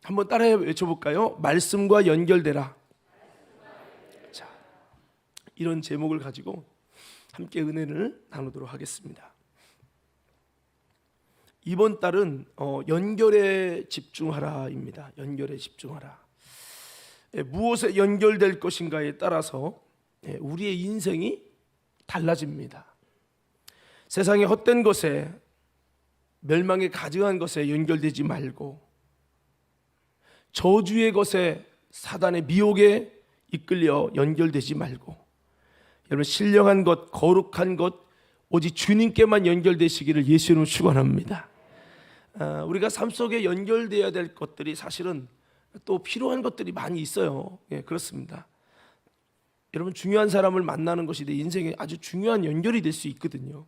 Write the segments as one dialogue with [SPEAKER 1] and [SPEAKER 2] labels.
[SPEAKER 1] 한번 따라해 외쳐볼까요? 말씀과 연결되라. 자, 이런 제목을 가지고 함께 은혜를 나누도록 하겠습니다. 이번 달은 연결에 집중하라입니다. 연결에 집중하라. 무엇에 연결될 것인가에 따라서 우리의 인생이 달라집니다. 세상의 헛된 것에, 멸망에 가증한 것에 연결되지 말고, 저주의 것에, 사단의 미혹에 이끌려 연결되지 말고, 여러분 신령한 것, 거룩한 것, 오직 주님께만 연결되시기를 예수 이름으로 축원합니다. 우리가 삶 속에 연결되어야 될 것들이 사실은 또 필요한 것들이 많이 있어요. 예, 그렇습니다. 여러분 중요한 사람을 만나는 것이 내 인생에 아주 중요한 연결이 될 수 있거든요.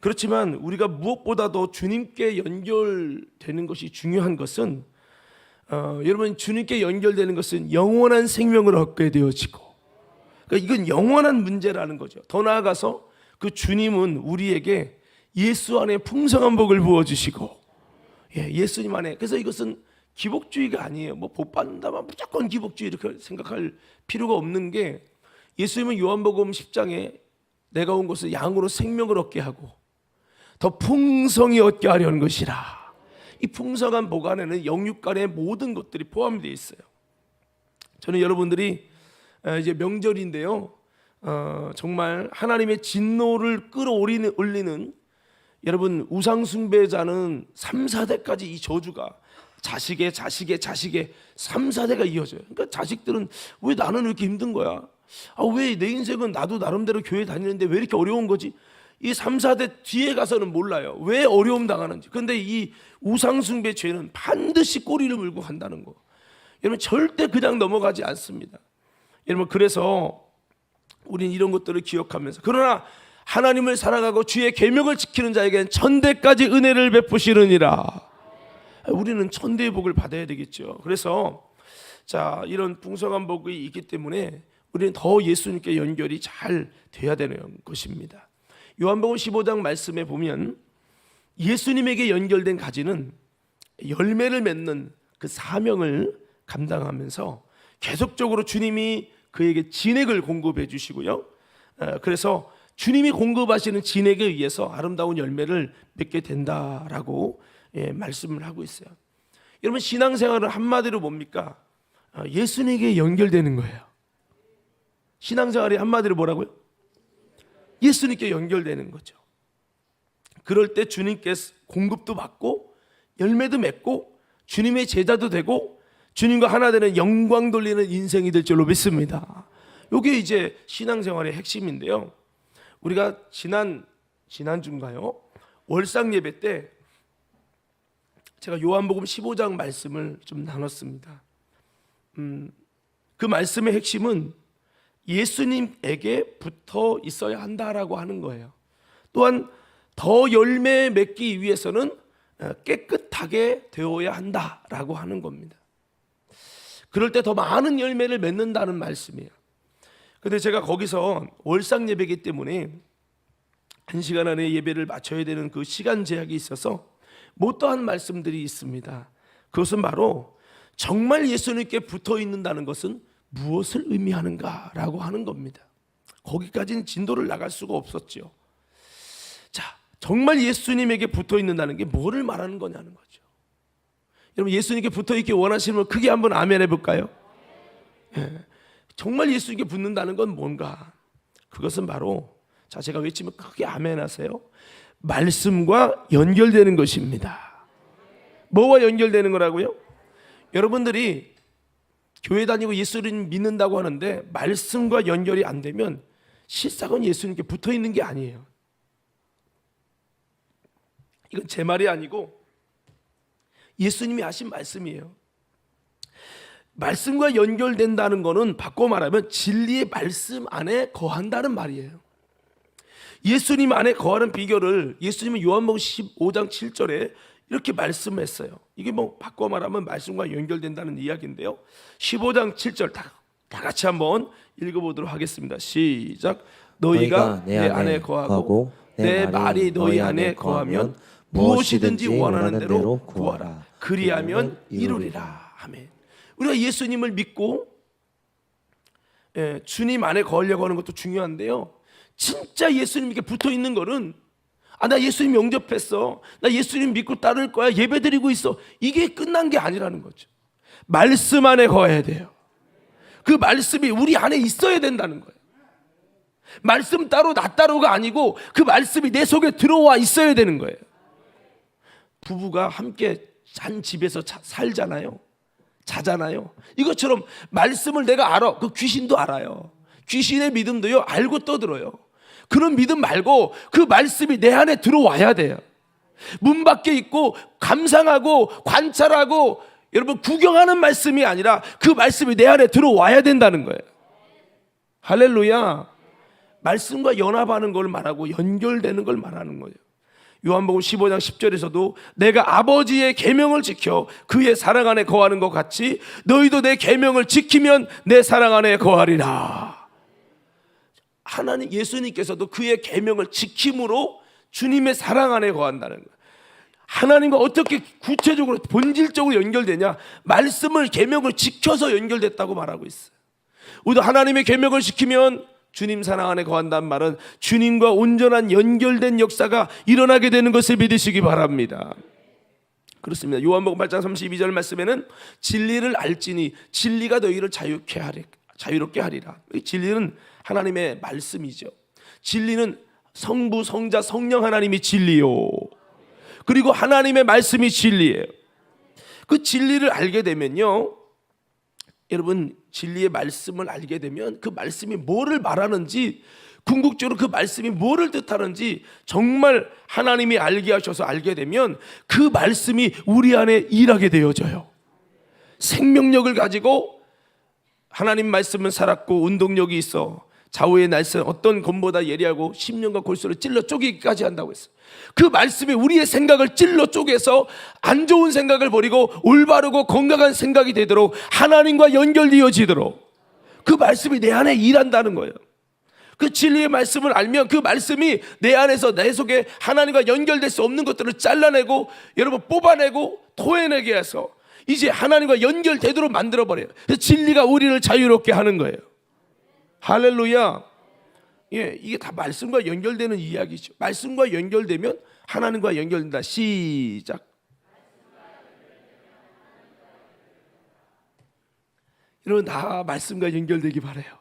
[SPEAKER 1] 그렇지만 우리가 무엇보다도 주님께 연결되는 것이 중요한 것은 여러분 주님께 연결되는 것은 영원한 생명을 얻게 되어지고, 그러니까 이건 영원한 문제라는 거죠. 더 나아가서 그 주님은 우리에게 예수 안에 풍성한 복을 부어주시고, 예수님 안에, 그래서 이것은 기복주의가 아니에요. 뭐 복 받는다면 무조건 기복주의 이렇게 생각할 필요가 없는 게, 예수님은 요한복음 10장에 내가 온 것은 양으로 생명을 얻게 하고 더 풍성히 얻게 하려는 것이라. 이 풍성한 복 안에는 영육간의 모든 것들이 포함되어 있어요. 저는 여러분들이 이제 명절인데요, 정말 하나님의 진노를 끌어올리는 여러분 우상 숭배자는 3, 4대까지 이 저주가 자식의 3, 4대가 이어져요. 그러니까 자식들은 왜 나는 이렇게 힘든 거야? 왜 내 인생은 나도 나름대로 교회 다니는데 왜 이렇게 어려운 거지? 이 3, 4대 뒤에 가서는 몰라요. 왜 어려움 당하는지. 그런데 이 우상 숭배 죄는 반드시 꼬리를 물고 간다는 거. 여러분 절대 그냥 넘어가지 않습니다. 여러분 그래서 우리는 이런 것들을 기억하면서, 그러나 하나님을 사랑하고 주의 계명을 지키는 자에게는 천대까지 은혜를 베푸시느니라. 우리는 천대의 복을 받아야 되겠죠. 그래서 자, 이런 풍성한 복이 있기 때문에 우리는 더 예수님께 연결이 잘 돼야 되는 것입니다. 요한복음 15장 말씀에 보면 예수님에게 연결된 가지는 열매를 맺는 그 사명을 감당하면서 계속적으로 주님이 그에게 진액을 공급해 주시고요, 그래서 주님이 공급하시는 진액에 의해서 아름다운 열매를 맺게 된다라고 말씀을 하고 있어요. 여러분 신앙생활은 한마디로 뭡니까? 예수님에게 연결되는 거예요. 신앙생활이 한마디로 뭐라고요? 예수님께 연결되는 거죠. 그럴 때 주님께 공급도 받고 열매도 맺고 주님의 제자도 되고 주님과 하나 되는 영광 돌리는 인생이 될 줄로 믿습니다. 이게 이제 신앙생활의 핵심인데요, 우리가 지난주인가요? 월상 예배 때 제가 요한복음 15장 말씀을 좀 나눴습니다. 그 말씀의 핵심은 예수님에게 붙어 있어야 한다라고 하는 거예요. 또한 더 열매 맺기 위해서는 깨끗하게 되어야 한다라고 하는 겁니다. 그럴 때 더 많은 열매를 맺는다는 말씀이에요. 근데 제가 거기서 월상 예배이기 때문에 1시간 안에 예배를 마쳐야 되는 그 시간 제약이 있어서 못다한 말씀들이 있습니다. 그것은 바로 정말 예수님께 붙어 있는다는 것은 무엇을 의미하는가라고 하는 겁니다. 거기까지는 진도를 나갈 수가 없었죠. 자, 정말 예수님에게 붙어 있는다는 게 뭐를 말하는 거냐는 거죠. 여러분 예수님께 붙어 있기 원하시면 크게 한번 아멘 해볼까요? 정말 예수님께 붙는다는 건 뭔가? 그것은 바로, 자, 제가 외치면 크게 아멘 하세요. 말씀과 연결되는 것입니다. 뭐와 연결되는 거라고요? 여러분들이 교회 다니고 예수님 믿는다고 하는데 말씀과 연결이 안 되면 실상은 예수님께 붙어 있는 게 아니에요. 이건 제 말이 아니고 예수님이 하신 말씀이에요. 말씀과 연결된다는 것은 바꿔 말하면 진리의 말씀 안에 거한다는 말이에요. 예수님 안에 거하는 비결을 예수님은 요한복음 15장 7절에 이렇게 말씀했어요. 이게 뭐 바꿔 말하면 말씀과 연결된다는 이야기인데요, 15장 7절 다 같이 한번 읽어보도록 하겠습니다. 시작. 너희가 내 안에 거하고 내 말이 너희 안에 거하면 무엇이든지 원하는 대로 구하라. 그리하면 이루리라. 아멘. 우리가 예수님을 믿고 주님 안에 거하려고 하는 것도 중요한데요, 진짜 예수님께 붙어 있는 거는 나 예수님 영접했어, 나 예수님 믿고 따를 거야, 예배 드리고 있어, 이게 끝난 게 아니라는 거죠. 말씀 안에 거해야 돼요. 그 말씀이 우리 안에 있어야 된다는 거예요. 말씀 따로 나 따로가 아니고 그 말씀이 내 속에 들어와 있어야 되는 거예요. 부부가 함께 한 집에서 살잖아요, 자잖아요. 이것처럼 말씀을 내가 알아. 그 귀신도 알아요. 귀신의 믿음도요, 알고 떠들어요. 그런 믿음 말고 그 말씀이 내 안에 들어와야 돼요. 문 밖에 있고 감상하고 관찰하고 여러분 구경하는 말씀이 아니라 그 말씀이 내 안에 들어와야 된다는 거예요. 할렐루야. 말씀과 연합하는 걸 말하고 연결되는 걸 말하는 거예요. 요한복음 15장 10절에서도 내가 아버지의 계명을 지켜 그의 사랑 안에 거하는 것 같이 너희도 내 계명을 지키면 내 사랑 안에 거하리라. 하나님, 예수님께서도 그의 계명을 지킴으로 주님의 사랑 안에 거한다는 거예요. 하나님과 어떻게 구체적으로 본질적으로 연결되냐? 말씀을, 계명을 지켜서 연결됐다고 말하고 있어요. 우리도 하나님의 계명을 지키면 주님 사랑 안에 거한다는 말은 주님과 온전한 연결된 역사가 일어나게 되는 것을 믿으시기 바랍니다. 그렇습니다. 요한복음 8장 32절 말씀에는 진리를 알지니 진리가 너희를 자유롭게 하리라. 진리는 하나님의 말씀이죠. 진리는 성부, 성자, 성령 하나님이 진리요, 그리고 하나님의 말씀이 진리예요. 그 진리를 알게 되면요, 여러분, 진리의 말씀을 알게 되면 그 말씀이 뭐를 말하는지, 궁극적으로 그 말씀이 뭐를 뜻하는지 정말 하나님이 알게 하셔서 알게 되면 그 말씀이 우리 안에 일하게 되어져요. 생명력을 가지고 하나님 말씀은 살았고 운동력이 있어 좌우의 날선 어떤 검보다 예리하고 심령과 골수를 찔러 쪼개기까지 한다고 했어요. 그 말씀이 우리의 생각을 찔러 쪼개서 안 좋은 생각을 버리고 올바르고 건강한 생각이 되도록, 하나님과 연결되어지도록 그 말씀이 내 안에 일한다는 거예요. 그 진리의 말씀을 알면 그 말씀이 내 안에서, 내 속에 하나님과 연결될 수 없는 것들을 잘라내고 여러분 뽑아내고 토해내게 해서 이제 하나님과 연결되도록 만들어버려요. 진리가 우리를 자유롭게 하는 거예요. 할렐루야. 예, 이게 다 말씀과 연결되는 이야기죠. 말씀과 연결되면 하나님과 연결된다. 시작. 여러분, 다 말씀과 연결되기 바라요.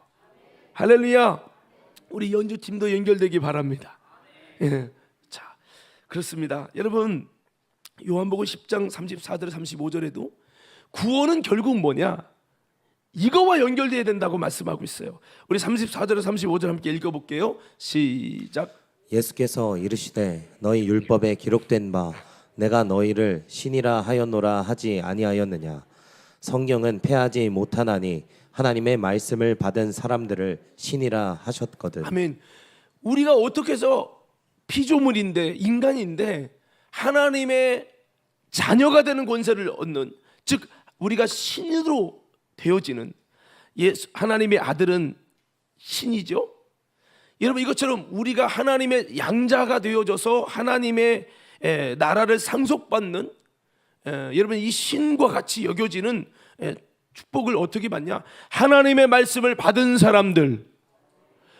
[SPEAKER 1] 할렐루야. 우리 연주팀도 연결되기 바랍니다. 예. 자, 그렇습니다. 여러분, 요한복음 10장 34절 35절에도 구원은 결국 뭐냐? 이거와 연결돼야 된다고 말씀하고 있어요. 우리 34절 35절 함께 읽어볼게요. 시작.
[SPEAKER 2] 예수께서 이르시되 너희 율법에 기록된 바 내가 너희를 신이라 하였노라 하지 아니하였느냐? 성경은 패하지 못하나니 하나님의 말씀을 받은 사람들을 신이라 하셨거든.
[SPEAKER 1] 아멘. 우리가 어떻게 해서 피조물인데, 인간인데 하나님의 자녀가 되는 권세를 얻는, 즉 우리가 신으로 되어지는, 하나님의 아들은 신이죠. 여러분, 이것처럼 우리가 하나님의 양자가 되어져서 하나님의 나라를 상속받는, 여러분, 이 신과 같이 여겨지는 축복을 어떻게 받냐? 하나님의 말씀을 받은 사람들,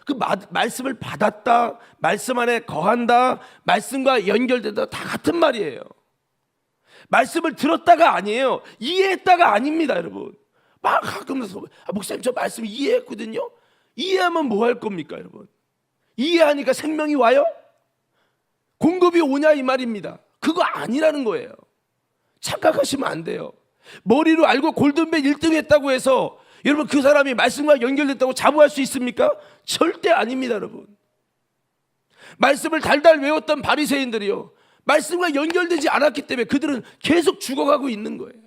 [SPEAKER 1] 그 말씀을 받았다, 말씀 안에 거한다, 말씀과 연결된다, 다 같은 말이에요. 말씀을 들었다가 아니에요. 이해했다가 아닙니다, 여러분. 막 가끔 목사님 저 말씀 이해했거든요. 이해하면 뭐 할 겁니까, 여러분? 이해하니까 생명이 와요? 공급이 오냐 이 말입니다. 그거 아니라는 거예요. 착각하시면 안 돼요. 머리로 알고 골든벨 1등 했다고 해서 여러분 그 사람이 말씀과 연결됐다고 자부할 수 있습니까? 절대 아닙니다, 여러분. 말씀을 달달 외웠던 바리새인들이요, 말씀과 연결되지 않았기 때문에 그들은 계속 죽어가고 있는 거예요.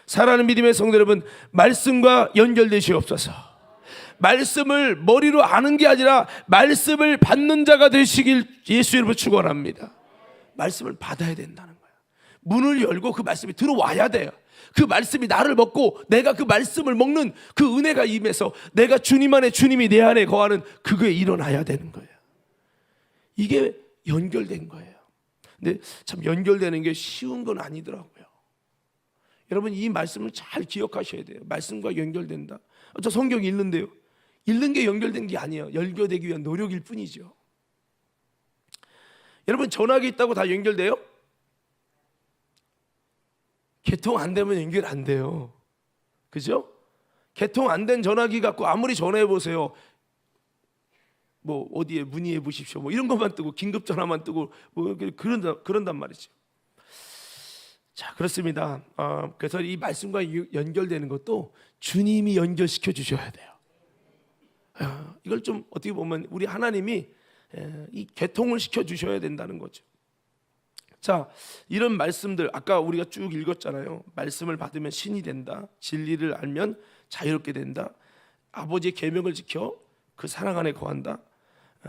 [SPEAKER 1] 사랑하는 믿음의 성도 여러분, 말씀과 연결되시옵소서. 말씀을 머리로 아는 게 아니라 말씀을 받는 자가 되시길 예수 이름으로 축원합니다. 말씀을 받아야 된다는 거예요. 문을 열고 그 말씀이 들어와야 돼요. 그 말씀이 나를 먹고 내가 그 말씀을 먹는 그 은혜가 임해서 내가 주님 안에, 주님이 내 안에 거하는 그게 일어나야 되는 거예요. 이게 연결된 거예요. 근데 참 연결되는 게 쉬운 건 아니더라고요. 여러분 이 말씀을 잘 기억하셔야 돼요. 말씀과 연결된다. 저 성경 읽는데요. 읽는 게 연결된 게 아니에요. 연결되기 위한 노력일 뿐이죠. 여러분 전화기 있다고 다 연결돼요? 개통 안 되면 연결 안 돼요. 그죠? 개통 안 된 전화기 갖고 아무리 전화해 보세요. 뭐 어디에 문의해 보십시오. 뭐 이런 것만 뜨고 긴급 전화만 뜨고 뭐 그런단 말이죠. 자, 그렇습니다. 그래서 이 말씀과 연결되는 것도 주님이 연결시켜 주셔야 돼요. 이걸 좀 어떻게 보면 우리 하나님이 이 개통을 시켜 주셔야 된다는 거죠. 자, 이런 말씀들 아까 우리가 쭉 읽었잖아요. 말씀을 받으면 신이 된다. 진리를 알면 자유롭게 된다. 아버지의 계명을 지켜 그 사랑 안에 거한다.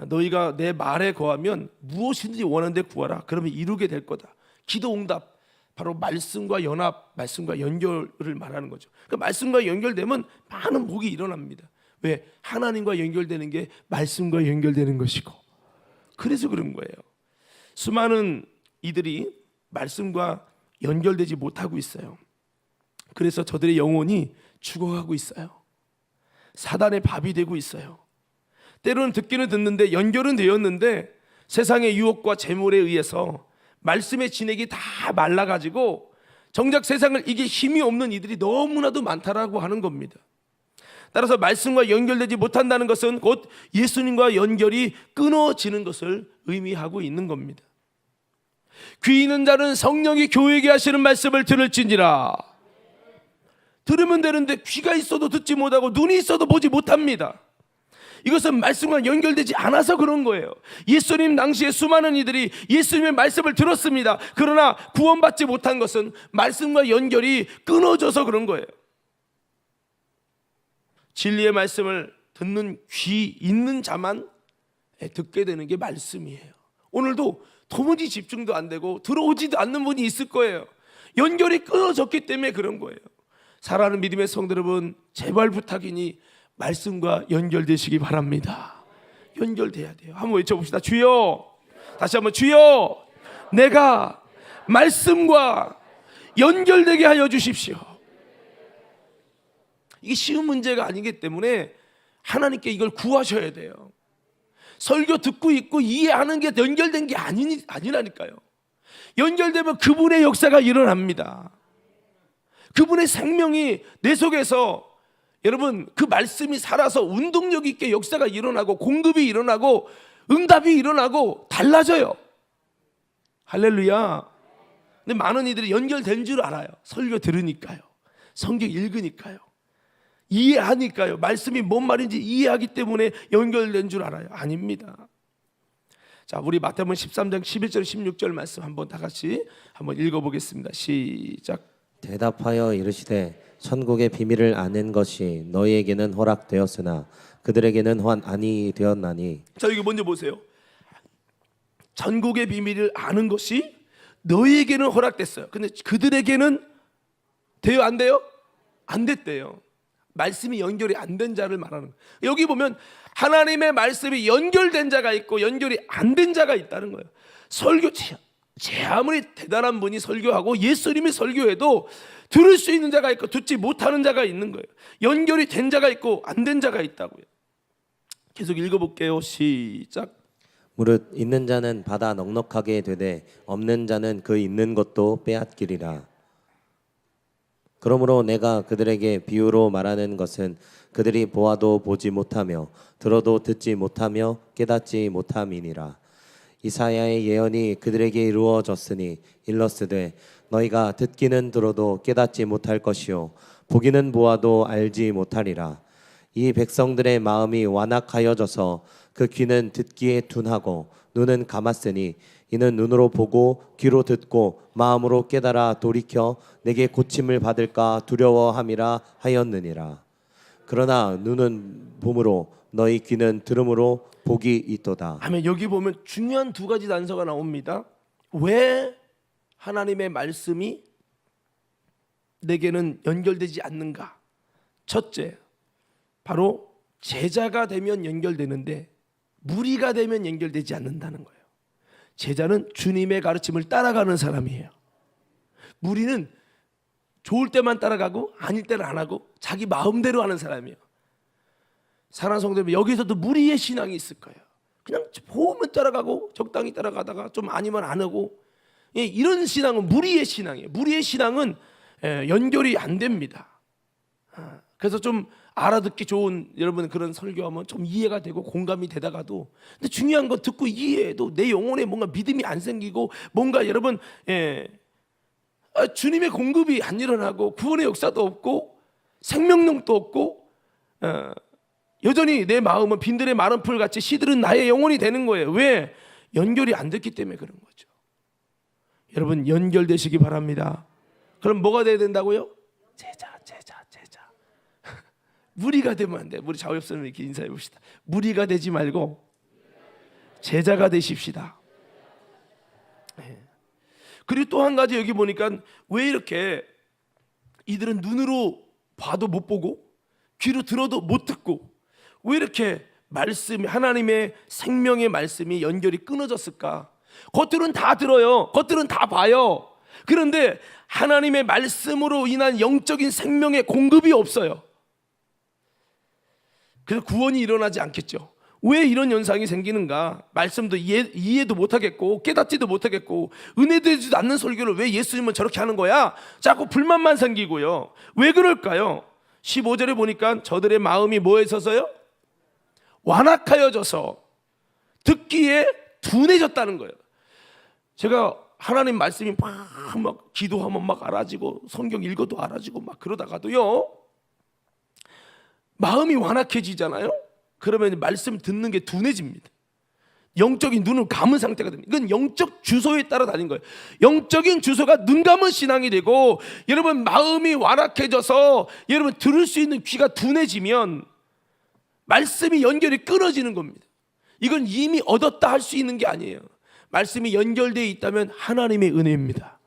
[SPEAKER 1] 너희가 내 말에 거하면 무엇이든지 원하는 데 구하라. 그러면 이루게 될 거다. 기도 응답 바로 말씀과 연합, 말씀과 연결을 말하는 거죠. 그 말씀과 연결되면 많은 복이 일어납니다. 왜? 하나님과 연결되는 게 말씀과 연결되는 것이고. 그래서 그런 거예요. 수많은 이들이 말씀과 연결되지 못하고 있어요. 그래서 저들의 영혼이 죽어가고 있어요. 사단의 밥이 되고 있어요. 때로는 듣기는 듣는데 연결은 되었는데 세상의 유혹과 재물에 의해서 말씀의 진액이 다 말라가지고 정작 세상을 이길 힘이 없는 이들이 너무나도 많다라고 하는 겁니다. 따라서 말씀과 연결되지 못한다는 것은 곧 예수님과 연결이 끊어지는 것을 의미하고 있는 겁니다. 귀 있는 자는 성령이 교회에게 하시는 말씀을 들을지니라. 들으면 되는데 귀가 있어도 듣지 못하고 눈이 있어도 보지 못합니다. 이것은 말씀과 연결되지 않아서 그런 거예요. 예수님 당시에 수많은 이들이 예수님의 말씀을 들었습니다. 그러나 구원받지 못한 것은 말씀과 연결이 끊어져서 그런 거예요. 진리의 말씀을 듣는 귀 있는 자만 듣게 되는 게 말씀이에요. 오늘도 도무지 집중도 안 되고 들어오지도 않는 분이 있을 거예요. 연결이 끊어졌기 때문에 그런 거예요. 사랑하는 믿음의 성도 여러분, 제발 부탁이니 말씀과 연결되시기 바랍니다. 연결돼야 돼요. 한번 외쳐봅시다. 주여. 다시 한번 주여. 내가 말씀과 연결되게 하여 주십시오. 이게 쉬운 문제가 아니기 때문에 하나님께 이걸 구하셔야 돼요. 설교 듣고 있고 이해하는 게 연결된 게 아니라니까요. 연결되면 그분의 역사가 일어납니다. 그분의 생명이 내 속에서 여러분 그 말씀이 살아서 운동력 있게 역사가 일어나고 공급이 일어나고 응답이 일어나고 달라져요. 할렐루야. 근데 많은 이들이 연결된 줄 알아요. 설교 들으니까요. 성경 읽으니까요. 이해하니까요. 말씀이 뭔 말인지 이해하기 때문에 연결된 줄 알아요. 아닙니다. 자, 우리 마태복음 13장 11절 16절 말씀 한번 다 같이 한번 읽어보겠습니다. 시작.
[SPEAKER 2] 대답하여 이르시되 천국의 비밀을 아는 것이 너희에게는 허락되었으나 그들에게는 아니 되었나니.
[SPEAKER 1] 자, 여기 먼저 보세요. 천국의 비밀을 아는 것이 너희에게는 허락됐어요. 근데 그들에게는 돼요, 안 돼요? 안 됐대요. 말씀이 연결이 안 된 자를 말하는 거예요. 여기 보면 하나님의 말씀이 연결된 자가 있고 연결이 안 된 자가 있다는 거예요. 설교 제 아무리 대단한 분이 설교하고 예수님이 설교해도 들을 수 있는 자가 있고 듣지 못하는 자가 있는 거예요. 연결이 된 자가 있고 안 된 자가 있다고요. 계속 읽어볼게요. 시작.
[SPEAKER 2] 무릇 있는 자는 받아 넉넉하게 되되 없는 자는 그 있는 것도 빼앗기리라. 그러므로 내가 그들에게 비유로 말하는 것은 그들이 보아도 보지 못하며 들어도 듣지 못하며 깨닫지 못함이니라. 이사야의 예언이 그들에게 이루어졌으니 일렀으되 너희가 듣기는 들어도 깨닫지 못할 것이요 보기는 보아도 알지 못하리라. 이 백성들의 마음이 완악하여져서 그 귀는 듣기에 둔하고 눈은 감았으니 이는 눈으로 보고 귀로 듣고 마음으로 깨달아 돌이켜 내게 고침을 받을까 두려워함이라 하였느니라. 그러나 눈은 봄으로 너희 귀는 들음으로 복이 있도다.
[SPEAKER 1] 아멘. 여기 보면 중요한 두 가지 단서가 나옵니다. 왜 하나님의 말씀이 내게는 연결되지 않는가? 첫째, 바로 제자가 되면 연결되는데 무리가 되면 연결되지 않는다는 거예요. 제자는 주님의 가르침을 따라가는 사람이에요. 무리는 좋을 때만 따라가고 아닐 때는 안 하고 자기 마음대로 하는 사람이에요. 사랑하는 성도 여러분, 여기서도 무리의 신앙이 있을 거예요. 그냥 보면 따라가고 적당히 따라가다가 좀 아니면 안 하고, 이런 신앙은 무리의 신앙이에요. 무리의 신앙은 연결이 안 됩니다. 그래서 좀 알아듣기 좋은 여러분 그런 설교하면 좀 이해가 되고 공감이 되다가도, 근데 중요한 건 듣고 이해해도 내 영혼에 뭔가 믿음이 안 생기고 뭔가 여러분 주님의 공급이 안 일어나고 구원의 역사도 없고 생명력도 없고 여전히 내 마음은 빈들의 마른 풀같이 시들은 나의 영혼이 되는 거예요. 왜? 연결이 안 됐기 때문에 그런 거죠. 여러분 연결되시기 바랍니다. 그럼 뭐가 돼야 된다고요? 제자. 무리가 되면 안 돼. 우리 좌우옆사람 이렇게 인사해 봅시다. 무리가 되지 말고 제자가 되십시다. 그리고 또 한 가지 여기 보니까 왜 이렇게 이들은 눈으로 봐도 못 보고 귀로 들어도 못 듣고 왜 이렇게 말씀이, 하나님의 생명의 말씀이 연결이 끊어졌을까? 겉으로는 다 들어요. 겉으로는 다 봐요. 그런데 하나님의 말씀으로 인한 영적인 생명의 공급이 없어요. 그래서 구원이 일어나지 않겠죠. 왜 이런 현상이 생기는가? 말씀도 이해도 못하겠고 깨닫지도 못하겠고 은혜되지도 않는 설교를 왜 예수님은 저렇게 하는 거야? 자꾸 불만만 생기고요. 왜 그럴까요? 15절에 보니까 저들의 마음이 뭐에 있어서요? 완악하여져서 듣기에 둔해졌다는 거예요. 제가 하나님 말씀이 막 기도하면 막 알아지고 성경 읽어도 알아지고 막 그러다가도요, 마음이 완악해지잖아요. 그러면 말씀 듣는 게 둔해집니다. 영적인 눈을 감은 상태가 됩니다. 이건 영적 주소에 따라 다닌 거예요. 영적인 주소가 눈 감은 신앙이 되고 여러분 마음이 완악해져서 여러분 들을 수 있는 귀가 둔해지면 말씀이 연결이 끊어지는 겁니다. 이건 이미 얻었다 할 수 있는 게 아니에요. 말씀이 연결되어 있다면 하나님의 은혜입니다.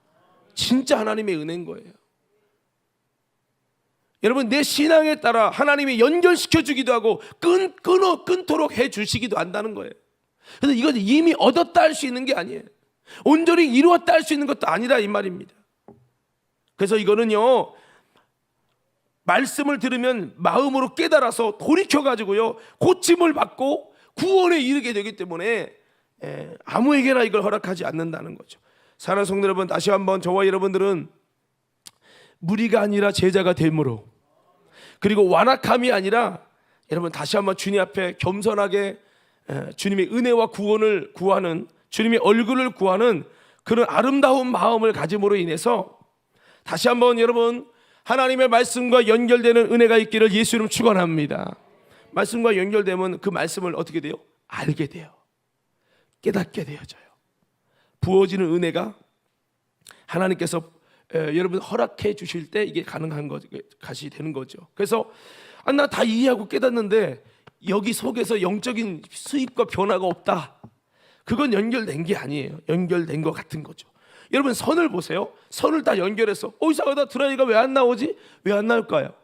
[SPEAKER 1] 진짜 하나님의 은혜인 거예요. 여러분 내 신앙에 따라 하나님이 연결시켜 주기도 하고 끊도록 해 주시기도 한다는 거예요. 그래서 이건 이미 얻었다 할 수 있는 게 아니에요. 온전히 이루었다 할 수 있는 것도 아니라 이 말입니다. 그래서 이거는요, 말씀을 들으면 마음으로 깨달아서 돌이켜 가지고요 고침을 받고 구원에 이르게 되기 때문에 아무에게나 이걸 허락하지 않는다는 거죠. 사랑하는 성도 여러분, 다시 한번 저와 여러분들은 무리가 아니라 제자가 됨으로, 그리고 완악함이 아니라 여러분 다시 한번 주님 앞에 겸손하게 주님의 은혜와 구원을 구하는, 주님의 얼굴을 구하는 그런 아름다운 마음을 가짐으로 인해서 다시 한번 여러분 하나님의 말씀과 연결되는 은혜가 있기를 예수 이름 축원합니다. 말씀과 연결되면 그 말씀을 어떻게 돼요? 알게 돼요. 깨닫게 되어져요. 부어지는 은혜가 하나님께서 여러분 허락해 주실 때 이게 가능한 것이 되는 거죠. 그래서 나 다 이해하고 깨닫는데 여기 속에서 영적인 수입과 변화가 없다. 그건 연결된 게 아니에요. 연결된 것 같은 거죠. 여러분 선을 보세요. 선을 다 연결해서 이상하다, 드라이가 왜 안 나오지? 왜 안 나올까요?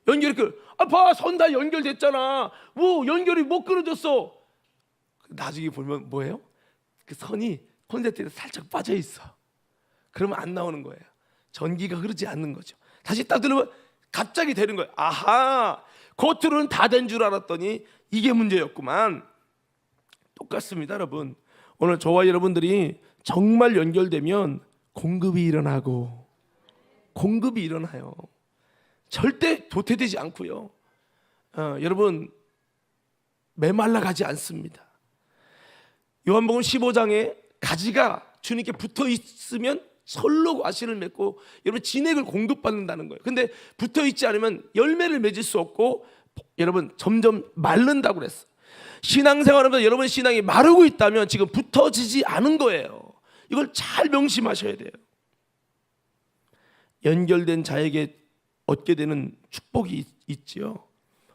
[SPEAKER 1] 연결이 봐, 선 다 연결됐잖아. 뭐 연결이 못 끊어졌어. 나중에 보면 뭐예요? 그 선이 콘센트에 살짝 빠져 있어. 그러면 안 나오는 거예요. 전기가 흐르지 않는 거죠. 다시 딱 들으면 갑자기 되는 거예요. 아하, 겉으로는 다 된 줄 알았더니 이게 문제였구만. 똑같습니다, 여러분. 오늘 저와 여러분들이 정말 연결되면 공급이 일어나고, 공급이 일어나요. 절대 도태되지 않고요. 여러분 메말라 가지 않습니다. 요한복음 15장에 가지가 주님께 붙어 있으면 설로 과실을 맺고 여러분 진액을 공급받는다는 거예요. 근데 붙어 있지 않으면 열매를 맺을 수 없고 여러분 점점 마른다고 그랬어요. 신앙생활하면서 여러분 신앙이 마르고 있다면 지금 붙어지지 않은 거예요. 이걸 잘 명심하셔야 돼요. 연결된 자에게 얻게 되는 축복이 있지요.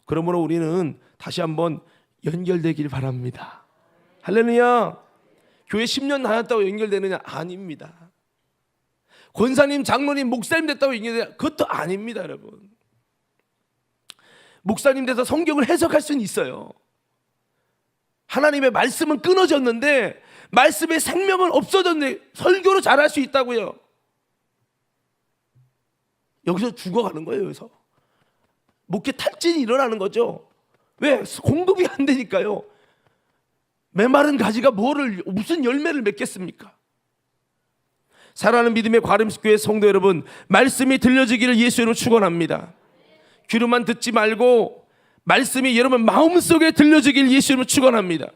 [SPEAKER 1] 그러므로 우리는 다시 한번 연결되길 바랍니다. 할렐루야. 교회 10년 다녔다고 연결되느냐? 아닙니다. 권사님, 장로님, 목사님 됐다고 연결되느냐? 그것도 아닙니다, 여러분. 목사님 돼서 성경을 해석할 수는 있어요. 하나님의 말씀은 끊어졌는데 말씀의 생명은 없어졌는데 설교로 잘할 수 있다고요. 여기서 죽어가는 거예요. 여기서 목회 탈진이 일어나는 거죠. 왜? 공급이 안 되니까요. 메마른 가지가 무슨 열매를 맺겠습니까? 사랑하는 믿음의 과림교회 성도 여러분, 말씀이 들려지기를 예수 이름으로 축원합니다. 귀로만 듣지 말고 말씀이 여러분 마음속에 들려지기를 예수 이름으로 축원합니다.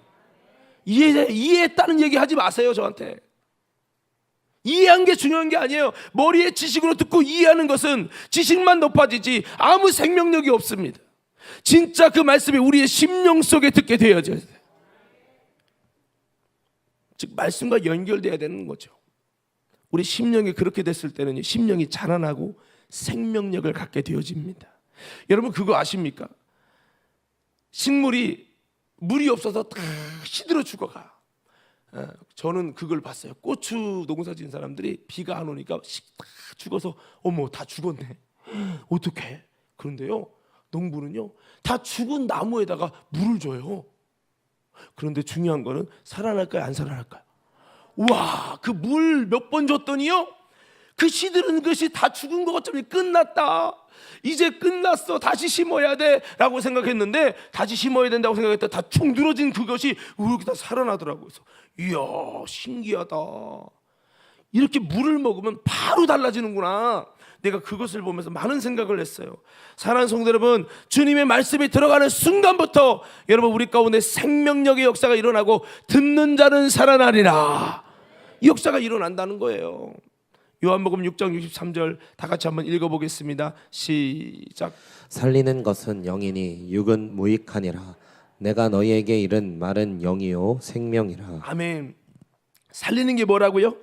[SPEAKER 1] 이해했다는 얘기 하지 마세요. 저한테 이해한 게 중요한 게 아니에요. 머리에 지식으로 듣고 이해하는 것은 지식만 높아지지 아무 생명력이 없습니다. 진짜 그 말씀이 우리의 심령 속에 듣게 되어져야 돼요. 즉 말씀과 연결돼야 되는 거죠. 우리 심령이 그렇게 됐을 때는 심령이 자라나고 생명력을 갖게 되어집니다. 여러분 그거 아십니까? 식물이 물이 없어서 다 시들어 죽어가. 저는 그걸 봤어요. 고추 농사 지은 사람들이 비가 안 오니까 다 죽어서 어머 다 죽었네. 어떡해? 그런데요 농부는요 다 죽은 나무에다가 물을 줘요. 그런데 중요한 거는 살아날까요 안 살아날까요? 우와 그 물 몇 번 줬더니요 그 시들은 것이 다 죽은 것처럼 끝났다. 이제 끝났어. 다시 심어야 돼 라고 생각했는데 다시 심어야 된다고 생각했다. 다 충들어진 그것이 이렇게 다 살아나더라고요. 그래서 이야 신기하다. 이렇게 물을 먹으면 바로 달라지는구나. 내가 그것을 보면서 많은 생각을 했어요. 사랑하는 성도 여러분, 주님의 말씀이 들어가는 순간부터 여러분 우리 가운데 생명력의 역사가 일어나고 듣는 자는 살아나리라. 이 역사가 일어난다는 거예요. 요한복음 6장 63절 다 같이 한번 읽어보겠습니다. 시작.
[SPEAKER 2] 살리는 것은 영이니 육은 무익하니라. 내가 너희에게 이른 말은 영이요 생명이라.
[SPEAKER 1] 아멘. 살리는 게 뭐라고요?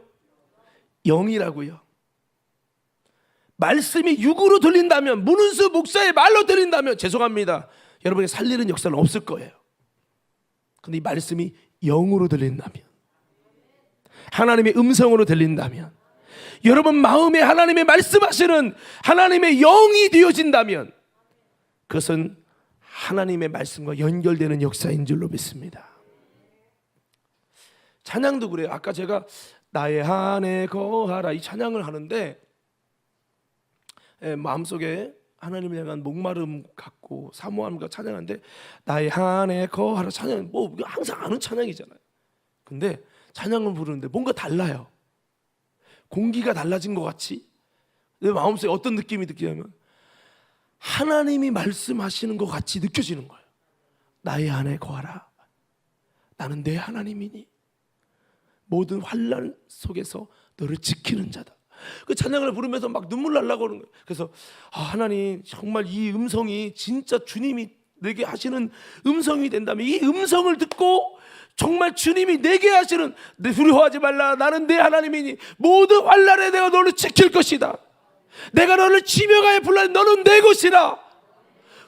[SPEAKER 1] 영이라고요. 말씀이 육으로 들린다면, 문은수 목사의 말로 들린다면 죄송합니다. 여러분이 살리는 역사는 없을 거예요. 근데 이 말씀이 영으로 들린다면, 하나님의 음성으로 들린다면, 여러분 마음에 하나님의 말씀하시는 하나님의 영이 되어진다면 그것은 하나님의 말씀과 연결되는 역사인 줄로 믿습니다. 찬양도 그래요. 아까 제가 나의 안에 거하라 이 찬양을 하는데 마음속에 하나님을 향한 목마름 갖고 사모함과 찬양하는데 나의 안에 거하라 찬양 뭐 항상 아는 찬양이잖아요. 근데 찬양을 부르는데 뭔가 달라요. 공기가 달라진 것 같이 내 마음속에 어떤 느낌이 느끼냐면 하나님이 말씀하시는 것 같이 느껴지는 거예요. 나의 안에 거하라. 나는 내 하나님이니 모든 환난 속에서 너를 지키는 자다. 그 찬양을 부르면서 막 눈물 나려고 하는 거예요. 그래서 하나님 정말 이 음성이 진짜 주님이 내게 하시는 음성이 된다면 이 음성을 듣고 정말 주님이 내게 하시는 두려워하지 말라 나는 내 하나님이니 모든 환난에 내가 너를 지킬 것이다. 내가 너를 지명하여 불러 너는 내 것이라.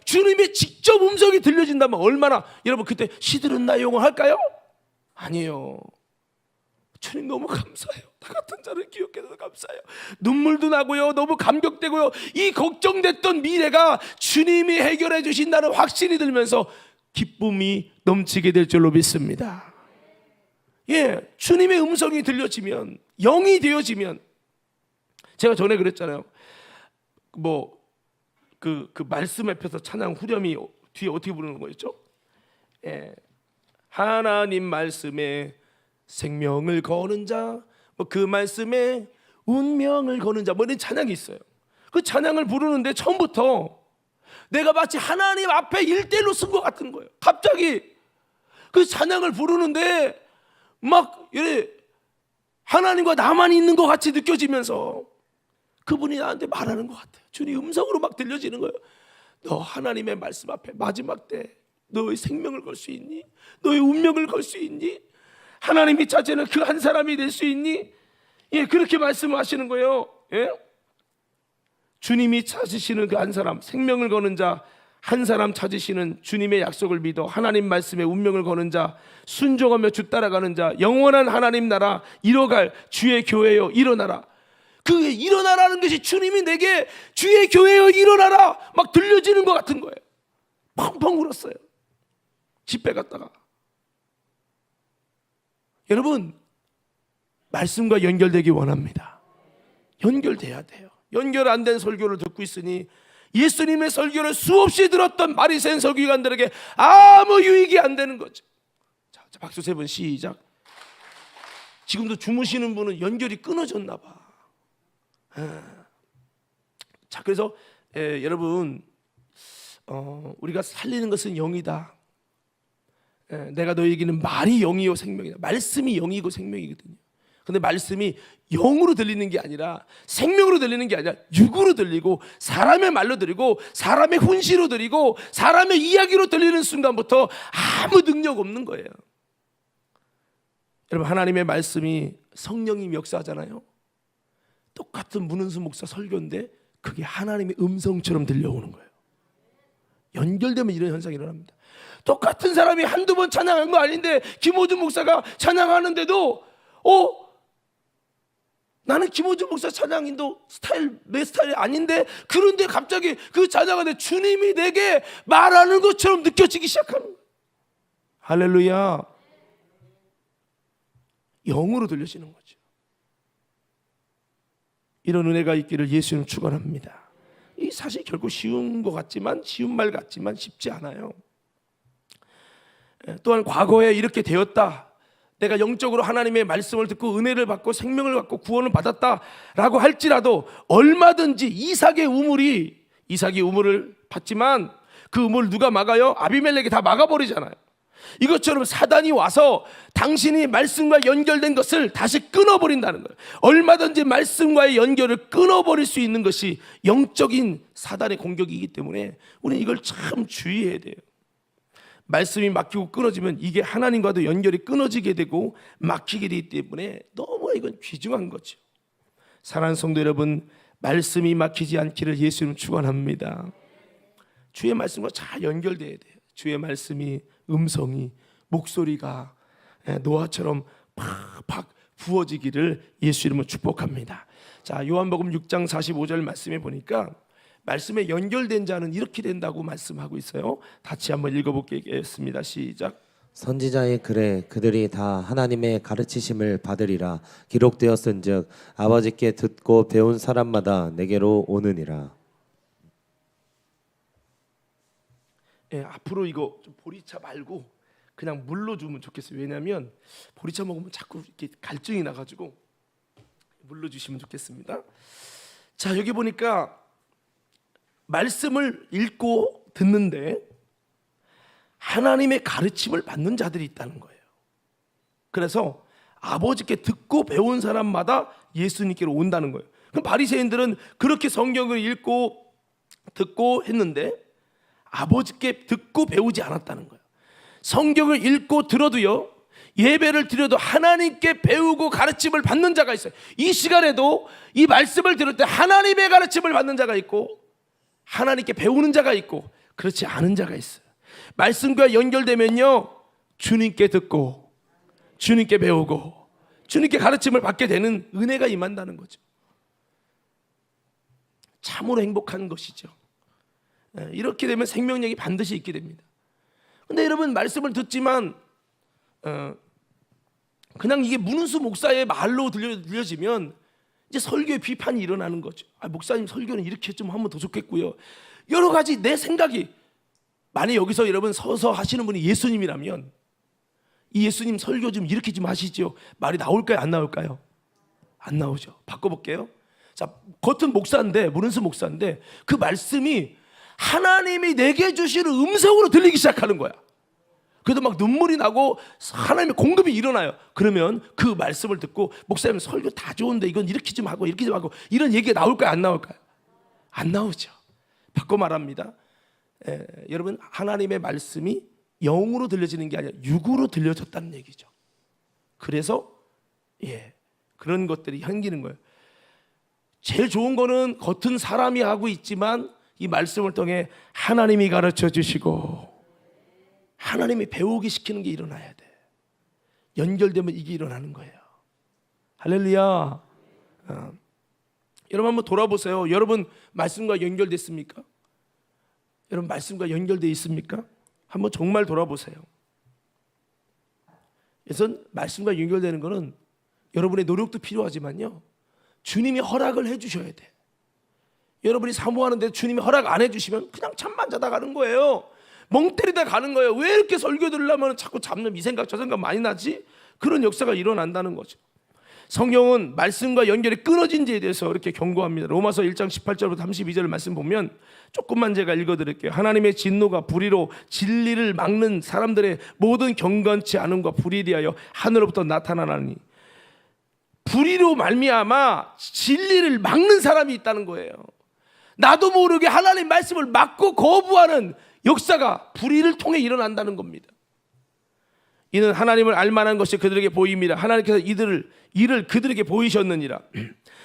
[SPEAKER 1] 주님의 직접 음성이 들려진다면 얼마나 여러분 그때 시들은 나의 영혼 할까요? 아니에요. 주님 너무 감사해요. 나 같은 자를 기억해 주셔서 감사해요. 눈물도 나고요. 너무 감격되고요. 이 걱정됐던 미래가 주님이 해결해 주신다는 확신이 들면서 기쁨이 넘치게 될 줄로 믿습니다. 예, 주님의 음성이 들려지면 영이 되어지면 제가 전에 그랬잖아요. 그 말씀 앞에서 찬양 후렴이 뒤에 어떻게 부르는 거였죠? 예, 하나님 말씀에 생명을 거는 자, 그 말씀에 운명을 거는 자, 이런 찬양이 있어요. 그 찬양을 부르는데 처음부터 내가 마치 하나님 앞에 일대일로 쓴 것 같은 거예요. 갑자기 그 찬양을 부르는데 막 이래 하나님과 나만 있는 것 같이 느껴지면서 그분이 나한테 말하는 것 같아요. 주님 음성으로 막 들려지는 거예요. 너 하나님의 말씀 앞에 마지막 때 너의 생명을 걸 수 있니? 너의 운명을 걸 수 있니? 하나님이 찾으는 그 한 사람이 될 수 있니? 예, 그렇게 말씀하시는 거예요. 예? 주님이 찾으시는 그 한 사람, 생명을 거는 자, 한 사람 찾으시는 주님의 약속을 믿어 하나님 말씀에 운명을 거는 자, 순종하며 주 따라가는 자, 영원한 하나님 나라 이뤄갈 주의 교회여 일어나라. 그 일어나라는 것이 주님이 내게 주의 교회여 일어나라 막 들려지는 것 같은 거예요. 펑펑 울었어요. 집회 갔다가. 여러분 말씀과 연결되기 원합니다. 연결돼야 돼요. 연결 안 된 설교를 듣고 있으니 예수님의 설교를 수없이 들었던 바리새인 서기관들에게 아무 유익이 안 되는 거죠. 자, 박수 3번 시작. 지금도 주무시는 분은 연결이 끊어졌나 봐. 자, 그래서 여러분 우리가 살리는 것은 영이다. 내가 너에게는 말이 영이요 생명이다. 말씀이 영이고 생명이거든요. 근데 말씀이 영으로 들리는 게 아니라 생명으로 들리는 게 아니라 육으로 들리고 사람의 말로 들리고 사람의 훈시로 들리고 사람의 이야기로 들리는 순간부터 아무 능력 없는 거예요. 여러분, 하나님의 말씀이 성령이 역사하잖아요. 똑같은 문은수 목사 설교인데 그게 하나님의 음성처럼 들려오는 거예요. 연결되면 이런 현상이 일어납니다. 똑같은 사람이 한두 번 찬양한 거 아닌데 김호준 목사가 찬양하는데도 나는 김호준 목사 찬양인도 내 스타일이 아닌데, 그런데 갑자기 그 찬양하는데 주님이 내게 말하는 것처럼 느껴지기 시작하는 거예요. 할렐루야. 영으로 들려지는 거죠. 이런 은혜가 있기를 예수님 축원합니다. 이 사실 결코 쉬운 것 같지만, 쉬운 말 같지만 쉽지 않아요. 또한 과거에 이렇게 되었다, 내가 영적으로 하나님의 말씀을 듣고 은혜를 받고 생명을 받고 구원을 받았다라고 할지라도 얼마든지 이삭의 우물을 받지만 그 우물을 누가 막아요? 아비멜렉이 다 막아버리잖아요. 이것처럼 사단이 와서 당신이 말씀과 연결된 것을 다시 끊어버린다는 거예요. 얼마든지 말씀과의 연결을 끊어버릴 수 있는 것이 영적인 사단의 공격이기 때문에 우리는 이걸 참 주의해야 돼요. 말씀이 막히고 끊어지면 이게 하나님과도 연결이 끊어지게 되고 막히게 되기 때문에 너무 이건 귀중한 거죠. 사랑하는 성도 여러분, 말씀이 막히지 않기를 예수님 축원합니다. 주의 말씀과 잘 연결돼야 돼요. 주의 말씀이, 음성이, 목소리가 노아처럼 팍팍 부어지기를 예수 이름으로 축복합니다. 자, 요한복음 6장 45절 말씀에 보니까 말씀에 연결된 자는 이렇게 된다고 말씀하고 있어요. 같이 한번 읽어보겠습니다. 시작.
[SPEAKER 2] 선지자의 글에 그들이 다 하나님의 가르치심을 받으리라 기록되었은즉 아버지께 듣고 배운 사람마다 내게로 오느니라.
[SPEAKER 1] 앞으로 이거 좀 보리차 말고 그냥 물로 주면 좋겠어요. 왜냐하면 보리차 먹으면 자꾸 이렇게 갈증이 나가지고 물로 주시면 좋겠습니다. 자, 여기 보니까 말씀을 읽고 듣는데 하나님의 가르침을 받는 자들이 있다는 거예요. 그래서 아버지께 듣고 배운 사람마다 예수님께로 온다는 거예요. 그럼 바리새인들은 그렇게 성경을 읽고 듣고 했는데 아버지께 듣고 배우지 않았다는 거예요. 성경을 읽고 들어도요, 예배를 드려도 하나님께 배우고 가르침을 받는 자가 있어요. 이 시간에도 이 말씀을 들을 때 하나님의 가르침을 받는 자가 있고 하나님께 배우는 자가 있고 그렇지 않은 자가 있어요. 말씀과 연결되면요, 주님께 듣고 주님께 배우고 주님께 가르침을 받게 되는 은혜가 임한다는 거죠. 참으로 행복한 것이죠. 이렇게 되면 생명력이 반드시 있게 됩니다. 근데 여러분, 말씀을 듣지만 그냥 이게 문은수 목사의 말로 들려지면 이제 설교에 비판이 일어나는 거죠. 목사님 설교는 이렇게 좀 하면 더 좋겠고요. 여러 가지 내 생각이, 만약 여기서 여러분 서서 하시는 분이 예수님이라면 이 예수님 설교 좀 이렇게 좀 하시죠. 말이 나올까요? 안 나올까요? 안 나오죠. 바꿔볼게요. 자, 겉은 목사인데, 문은수 목사인데 그 말씀이 하나님이 내게 주시는 음성으로 들리기 시작하는 거야. 그래도 막 눈물이 나고 하나님의 공급이 일어나요. 그러면 그 말씀을 듣고 목사님 설교 다 좋은데 이건 이렇게 좀 하고 이렇게 좀 하고 이런 얘기가 나올까요? 안 나올까요? 안 나오죠. 바꿔 말합니다. 여러분, 하나님의 말씀이 영으로 들려지는 게 아니라 육으로 들려졌다는 얘기죠. 그래서 그런 것들이 생기는 거예요. 제일 좋은 거는 겉은 사람이 하고 있지만 이 말씀을 통해 하나님이 가르쳐 주시고 하나님이 배우게 시키는 게 일어나야 돼. 연결되면 이게 일어나는 거예요. 할렐루야. 여러분 한번 돌아보세요. 여러분 말씀과 연결됐습니까? 여러분 말씀과 연결되어 있습니까? 한번 정말 돌아보세요. 그래서 말씀과 연결되는 것은 여러분의 노력도 필요하지만요, 주님이 허락을 해주셔야 돼. 여러분이 사모하는데 주님이 허락 안 해주시면 그냥 잠만 자다 가는 거예요. 멍 때리다 가는 거예요. 왜 이렇게 설교 들으려면 자꾸 잡는 이 생각 저 생각 많이 나지? 그런 역사가 일어난다는 거죠. 성경은 말씀과 연결이 끊어진 지에 대해서 이렇게 경고합니다. 로마서 1장 18절부터 32절 말씀 보면 조금만 제가 읽어드릴게요. 하나님의 진노가 불의로 진리를 막는 사람들의 모든 경건치 않음과 불의리하여 하늘로부터 나타나나니, 불의로 말미암아 진리를 막는 사람이 있다는 거예요. 나도 모르게 하나님 말씀을 막고 거부하는 역사가 불의를 통해 일어난다는 겁니다. 이는 하나님을 알만한 것이 그들에게 보입니다. 하나님께서 이를 그들에게 보이셨느니라.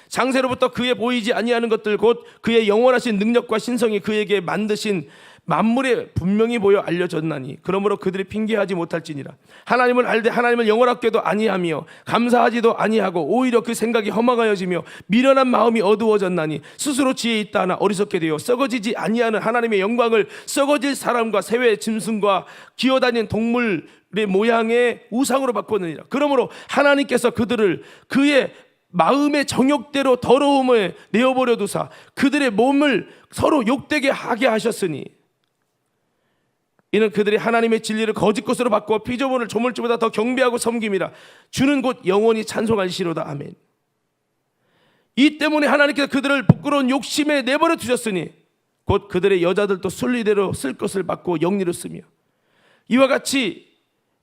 [SPEAKER 1] 장세로부터 그의 보이지 아니하는 것들 곧 그의 영원하신 능력과 신성이 그에게 만드신 만물에 분명히 보여 알려졌나니 그러므로 그들이 핑계하지 못할지니라. 하나님을 알되 하나님을 영원하게도 아니하며 감사하지도 아니하고 오히려 그 생각이 허망하여지며 미련한 마음이 어두워졌나니 스스로 지혜 있다 하나 어리석게 되어 썩어지지 아니하는 하나님의 영광을 썩어질 사람과 새외 짐승과 기어다니는 동물의 모양의 우상으로 바꾸느니라. 그러므로 하나님께서 그들을 그의 마음의 정욕대로 더러움에 내어버려 두사 그들의 몸을 서로 욕되게 하게 하셨으니 이는 그들이 하나님의 진리를 거짓 것으로 바꾸어 피조물을 조물주보다 더 경배하고 섬김이라. 주는 곧 영원히 찬송하시리로다. 아멘. 이 때문에 하나님께서 그들을 부끄러운 욕심에 내버려 두셨으니 곧 그들의 여자들도 순리대로 쓸 것을 받고 영리로 쓰며 이와 같이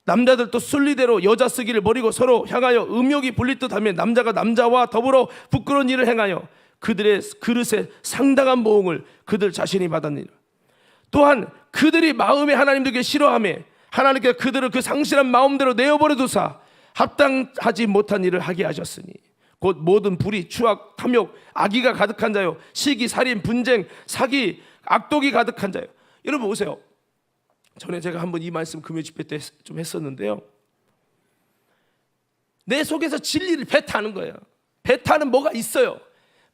[SPEAKER 1] 남자들도 순리대로 여자 쓰기를 버리고 서로 향하여 음욕이 불릴 듯하며 남자가 남자와 더불어 부끄러운 일을 행하여 그들의 그릇에 상당한 보응을 그들 자신이 받았느니라. 또한 그들이 마음에 하나님들께 싫어하며 하나님께서 그들을 그 상실한 마음대로 내어버려 두사 합당하지 못한 일을 하게 하셨으니 곧 모든 불의, 추악, 탐욕, 악의가 가득한 자요 시기, 살인, 분쟁, 사기, 악독이 가득한 자요. 여러분 보세요. 전에 제가 한번 이 말씀 금요 집회 때 좀 했었는데요. 내 속에서 진리를 배타는 거예요. 배타는 뭐가 있어요.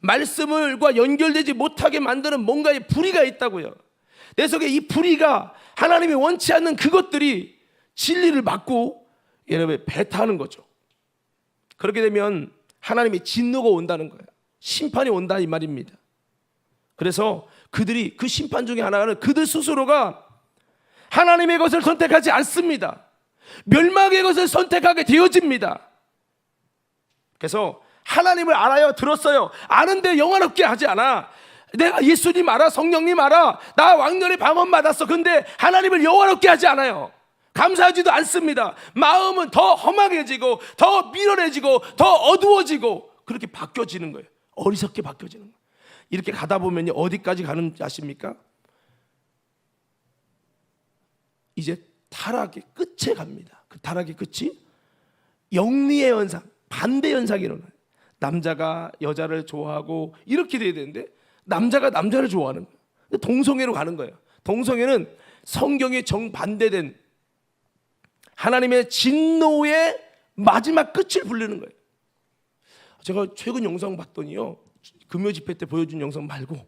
[SPEAKER 1] 말씀과 연결되지 못하게 만드는 뭔가의 불의가 있다고요. 내 속에 이 불의가 하나님이 원치 않는 그것들이 진리를 막고 여러분 배타하는 거죠. 그렇게 되면 하나님의 진노가 온다는 거예요. 심판이 온다 이 말입니다. 그래서 그들이 그 심판 중에 하나는 그들 스스로가 하나님의 것을 선택하지 않습니다. 멸망의 것을 선택하게 되어집니다. 그래서 하나님을 알아요, 들었어요. 아는데 영화롭게 하지 않아. 내가 예수님 알아, 성령님 알아, 나 왕년에 방언 받았어. 근데 하나님을 영화롭게 하지 않아요. 감사하지도 않습니다. 마음은 더 험악해지고 더 미련해지고 더 어두워지고 그렇게 바뀌어지는 거예요. 어리석게 바뀌어지는 거예요. 이렇게 가다 보면 어디까지 가는지 아십니까? 이제 타락의 끝에 갑니다. 그 타락의 끝이 영리의 현상, 반대 현상이 일어나요. 남자가 여자를 좋아하고 이렇게 돼야 되는데 남자가 남자를 좋아하는 거예요. 동성애로 가는 거예요. 동성애는 성경에 정반대된 하나님의 진노의 마지막 끝을 부르는 거예요. 제가 최근 영상 봤더니요, 금요 집회 때 보여준 영상 말고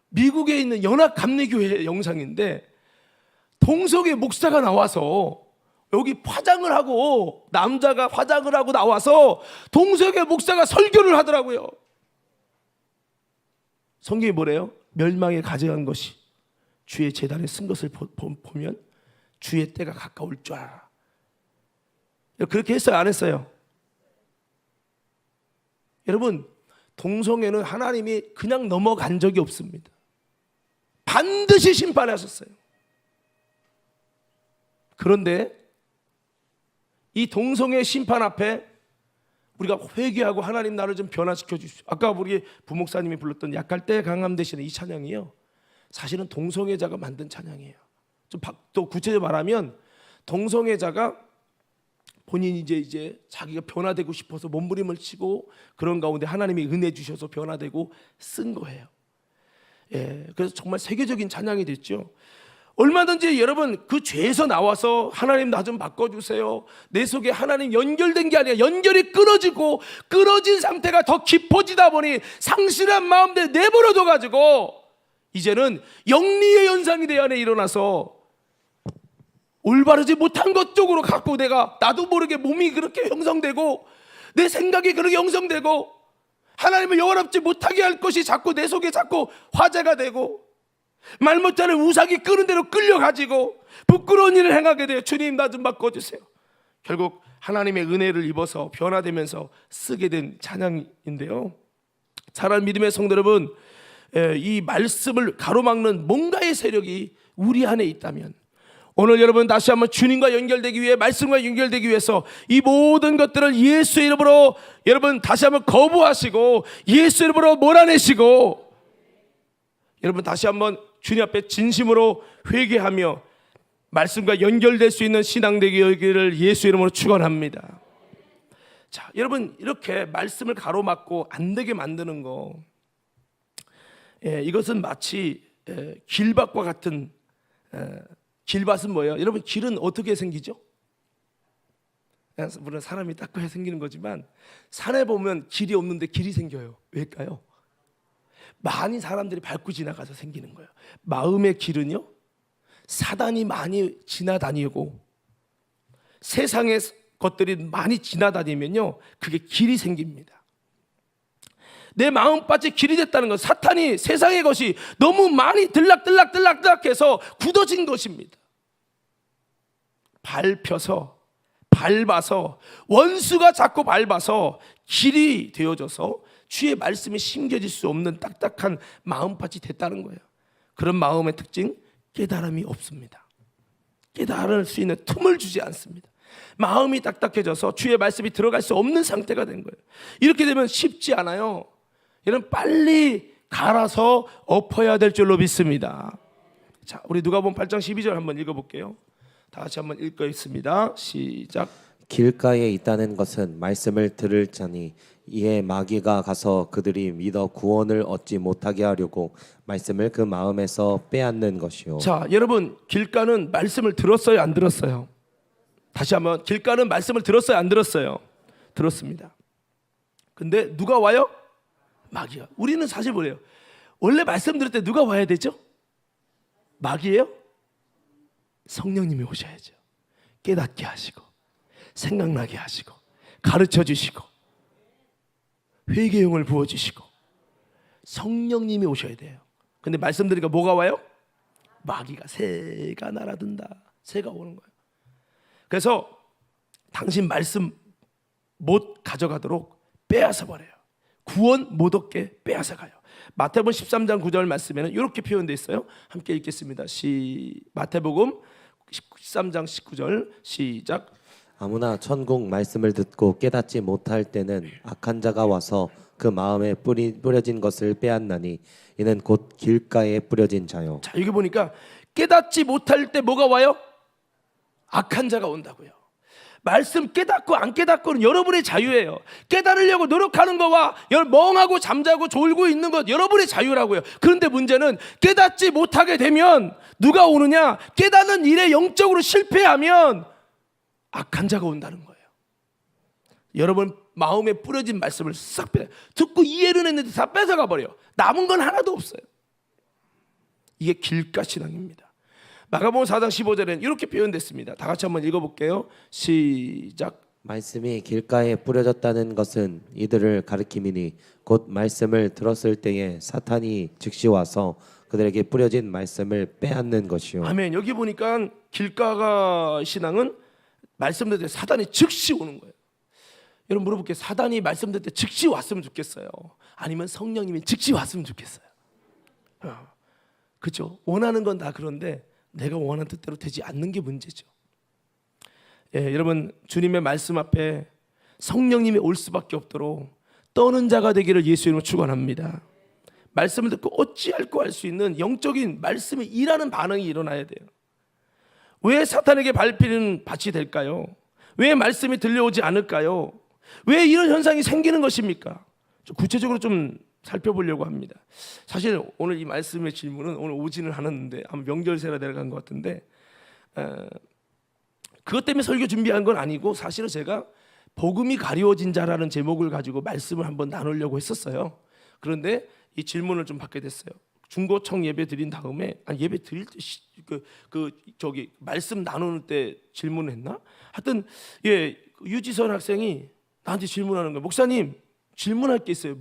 [SPEAKER 1] 미국에 있는 연합감리교회 영상인데 동성애 목사가 나와서 여기 화장을 하고 남자가 화장을 하고 나와서 동성애 목사가 설교를 하더라고요. 성경이 뭐래요? 멸망에 가져간 것이 주의 제단에 쓴 것을 보면 주의 때가 가까울 줄 알아. 그렇게 했어요? 안 했어요? 여러분, 동성애는 하나님이 그냥 넘어간 적이 없습니다. 반드시 심판하셨어요. 그런데 이 동성애 심판 앞에 우리가 회개하고 하나님 나를 좀 변화시켜 주십시오. 아까 우리 부목사님이 불렀던 약할 때 강함 되시는 이 찬양이요, 사실은 동성애자가 만든 찬양이에요. 또 구체적으로 말하면 동성애자가 본인이 이제 자기가 변화되고 싶어서 몸부림을 치고 그런 가운데 하나님이 은혜 주셔서 변화되고 쓴 거예요. 예, 그래서 정말 세계적인 찬양이 됐죠. 얼마든지 여러분 그 죄에서 나와서 하나님 나 좀 바꿔주세요. 내 속에 하나님 연결된 게 아니라 연결이 끊어지고 끊어진 상태가 더 깊어지다 보니 상실한 마음들 내버려둬 가지고 이제는 영리의 현상이 내 안에 일어나서 올바르지 못한 것 쪽으로 갖고 내가 나도 모르게 몸이 그렇게 형성되고 내 생각이 그렇게 형성되고 하나님을 영원롭지 못하게 할 것이 자꾸 내 속에 자꾸 화제가 되고, 말 못하는 우상이 끄는 대로 끌려가지고 부끄러운 일을 행하게 돼요. 주님 나 좀 바꿔주세요. 결국 하나님의 은혜를 입어서 변화되면서 쓰게 된 찬양인데요, 사랑하는 믿음의 성도 여러분, 이 말씀을 가로막는 뭔가의 세력이 우리 안에 있다면, 오늘 여러분 다시 한번 주님과 연결되기 위해, 말씀과 연결되기 위해서 이 모든 것들을 예수의 이름으로 여러분 다시 한번 거부하시고 예수 이름으로 몰아내시고, 여러분 다시 한번 주님 앞에 진심으로 회개하며 말씀과 연결될 수 있는 신앙 되기를 예수 이름으로 축원합니다. 자, 여러분 이렇게 말씀을 가로막고 안 되게 만드는 거, 이것은 마치 길밭과 같은, 길밭은 뭐예요? 여러분 길은 어떻게 생기죠? 물론 사람이 닦아야 생기는 거지만 산에 보면 길이 없는데 길이 생겨요. 왜일까요? 많이 사람들이 밟고 지나가서 생기는 거예요. 마음의 길은요, 사단이 많이 지나다니고 세상의 것들이 많이 지나다니면요, 그게 길이 생깁니다. 내 마음밭이 길이 됐다는 건 사탄이 세상의 것이 너무 많이 들락들락해서 굳어진 것입니다. 밟아서 원수가 자꾸 밟아서 길이 되어져서 주의 말씀이 심겨질 수 없는 딱딱한 마음밭이 됐다는 거예요. 그런 마음의 특징, 깨달음이 없습니다. 깨달을 수 있는 틈을 주지 않습니다. 마음이 딱딱해져서 주의 말씀이 들어갈 수 없는 상태가 된 거예요. 이렇게 되면 쉽지 않아요. 여러분 빨리 갈아서 엎어야 될 줄로 믿습니다. 자, 우리 누가복음 8장 12절 한번 읽어볼게요. 다 같이 한번 읽겠습니다. 시작.
[SPEAKER 2] 길가에 있다는 것은 말씀을 들을 자니 이에 마귀가 가서 그들이 믿어 구원을 얻지 못하게 하려고 말씀을 그 마음에서 빼앗는 것이요.
[SPEAKER 1] 자, 여러분 길가는 말씀을 들었어요, 안 들었어요? 다시 한번, 길가는 말씀을 들었어요, 안 들었어요? 들었습니다. 근데 누가 와요? 마귀야. 우리는 사실 뭐래요? 원래 말씀 들을 때 누가 와야 되죠? 마귀예요? 성령님이 오셔야죠. 깨닫게 하시고 생각나게 하시고 가르쳐 주시고 회개용을 부어주시고 성령님이 오셔야 돼요. 근데 말씀 들으니까 뭐가 와요? 마귀가, 새가 날아든다, 새가 오는 거예요. 그래서 당신 말씀 못 가져가도록 빼앗아 버려요. 구원 못 얻게 빼앗아 가요. 마태복음 13장 9절 말씀에는 이렇게 표현되어 있어요. 함께 읽겠습니다. 마태복음 13장 19절 시작.
[SPEAKER 2] 아무나 천국 말씀을 듣고 깨닫지 못할 때는 악한 자가 와서 그 마음에 뿌려진 것을 빼앗나니 이는 곧 길가에 뿌려진 자요.
[SPEAKER 1] 자, 여기 보니까 깨닫지 못할 때 뭐가 와요? 악한 자가 온다고요. 말씀 깨닫고 안 깨닫고는 여러분의 자유예요. 깨달으려고 노력하는 거와 멍하고 잠자고 졸고 있는 것, 여러분의 자유라고요. 그런데 문제는 깨닫지 못하게 되면 누가 오느냐? 깨닫는 일에 영적으로 실패하면 악한 자가 온다는 거예요. 여러분 마음에 뿌려진 말씀을 싹 빼, 듣고 이해는 했는데 다 뺏어가 버려요. 남은 건 하나도 없어요. 이게 길가 신앙입니다. 마가복음 4장 15절에는 이렇게 표현됐습니다. 다 같이 한번 읽어볼게요. 시작.
[SPEAKER 2] 말씀이 길가에 뿌려졌다는 것은 이들을 가리킴이니 곧 말씀을 들었을 때에 사탄이 즉시 와서 그들에게 뿌려진 말씀을 빼앗는 것이요.
[SPEAKER 1] 아멘. 여기 보니까 길가가 신앙은 말씀 들을 때 사단이 즉시 오는 거예요. 여러분 물어볼게요. 사단이 말씀 들을 때 즉시 왔으면 좋겠어요? 아니면 성령님이 즉시 왔으면 좋겠어요? 그렇죠? 원하는 건 다 그런데 내가 원하는 뜻대로 되지 않는 게 문제죠. 여러분 주님의 말씀 앞에 성령님이 올 수밖에 없도록 떠는 자가 되기를 예수 이름으로 축원합니다. 말씀을 듣고 어찌할꼬 할 수 있는 영적인 말씀이 일하는 반응이 일어나야 돼요. 왜 사탄에게 밟히는 밭이 될까요? 왜 말씀이 들려오지 않을까요? 왜 이런 현상이 생기는 것입니까? 좀 구체적으로 좀 살펴보려고 합니다. 사실 오늘 이 말씀의 질문은 오늘 오지는 않았는데 아마 명절세라 내려간 것 같은데, 그것 때문에 설교 준비한 건 아니고 사실은 제가 복음이 가리워진 자라는 제목을 가지고 말씀을 한번 나누려고 했었어요. 그런데 이 질문을 좀 받게 됐어요. 중고청 예배 드린 다음에, 예배 드릴 때 저기 말씀 나누는 때 질문을 했나? 하여튼 유지선 학생이 나한테 질문하는 거예요. 목사님, 질문할 게 있어요.